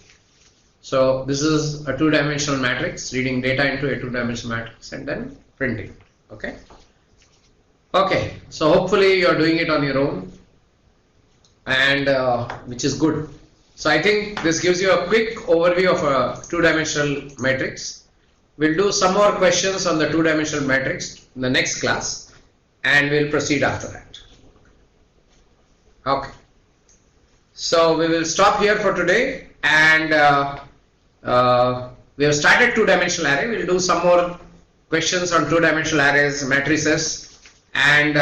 So this is a two-dimensional matrix, reading data into a two-dimensional matrix and then printing. Okay. Okay, so hopefully you are doing it on your own, and which is good. So I think this gives you a quick overview of a two-dimensional matrix. We'll do some more questions on the two-dimensional matrix in the next class, and we'll proceed after that. Okay, so we will stop here for today, and we have started two-dimensional array. We'll do some more questions on two-dimensional arrays, matrices, and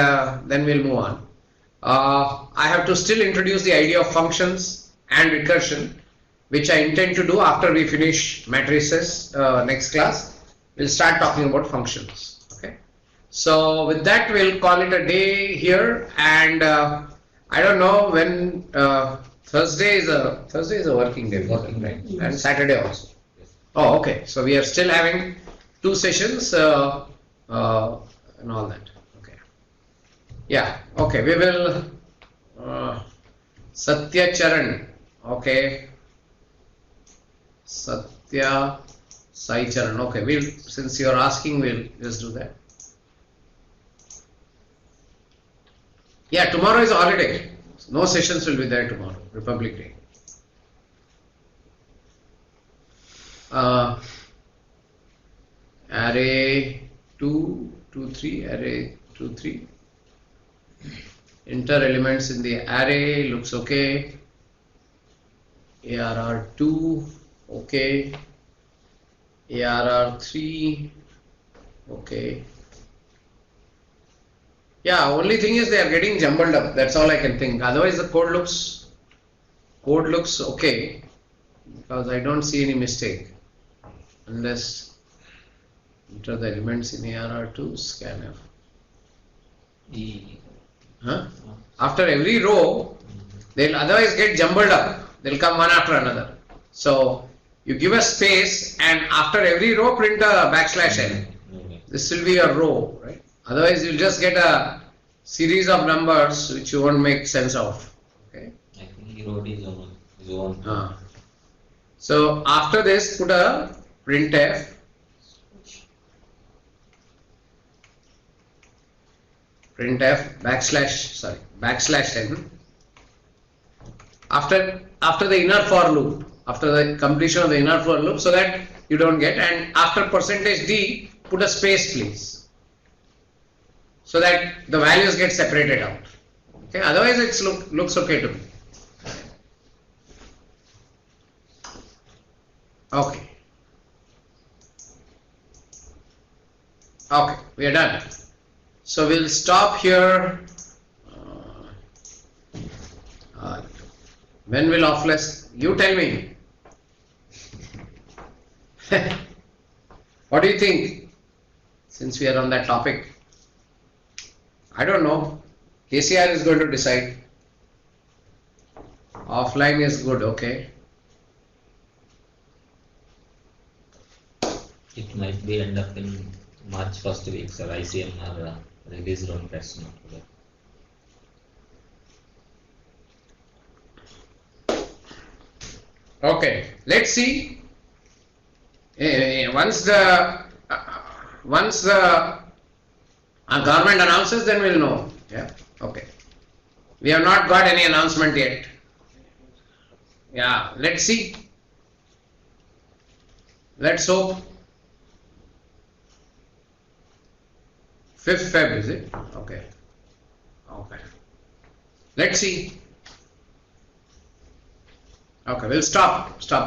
then we'll move on. I have to still introduce the idea of functions and recursion, which I intend to do after we finish matrices next class. We'll start talking about functions. Okay. So with that, we'll call it a day here, and I don't know when Thursday is a working day, right? And Saturday also. Oh, okay. So we are still having two sessions and all that. Yeah, okay, we will Satya Charan, okay, Satya Sai Charan, okay, since you are asking, we'll just do that. Yeah, tomorrow is a holiday, no sessions will be there tomorrow, Republic Day. Array 2, 2, 3, array 2, 3. Enter elements in the array, looks okay. ARR2, okay. ARR3, Okay. Yeah, only thing is they are getting jumbled up. That's all I can think. Otherwise, the code looks okay, because I don't see any mistake unless enter the elements in ARR2 scanf. Huh? After every row, they'll otherwise get jumbled up. They'll come one after another. So you give a space, and after every row, print a \n. This will be a row, right? Otherwise, you'll just get a series of numbers which you won't make sense of. Okay. I think he wrote his own. So after this, put a printf. \n after the inner for loop, after the completion of the inner for loop, so that you don't get, and after %d put a space please, so that the values get separated out. Okay, otherwise it looks okay to me. Okay, we are done. So we'll stop here. When will offless? You tell me. What do you think? Since we are on that topic, I don't know. KCR is going to decide. Offline is good, okay. It might be end up in March first week, sir. ICM are released on press note. Okay, let's see. Once the government announces, then we'll know. Yeah. Okay. We have not got any announcement yet. Yeah. Let's see. Let's hope. 5th Feb, is it? Okay. Okay. Let's see. Okay, we'll stop.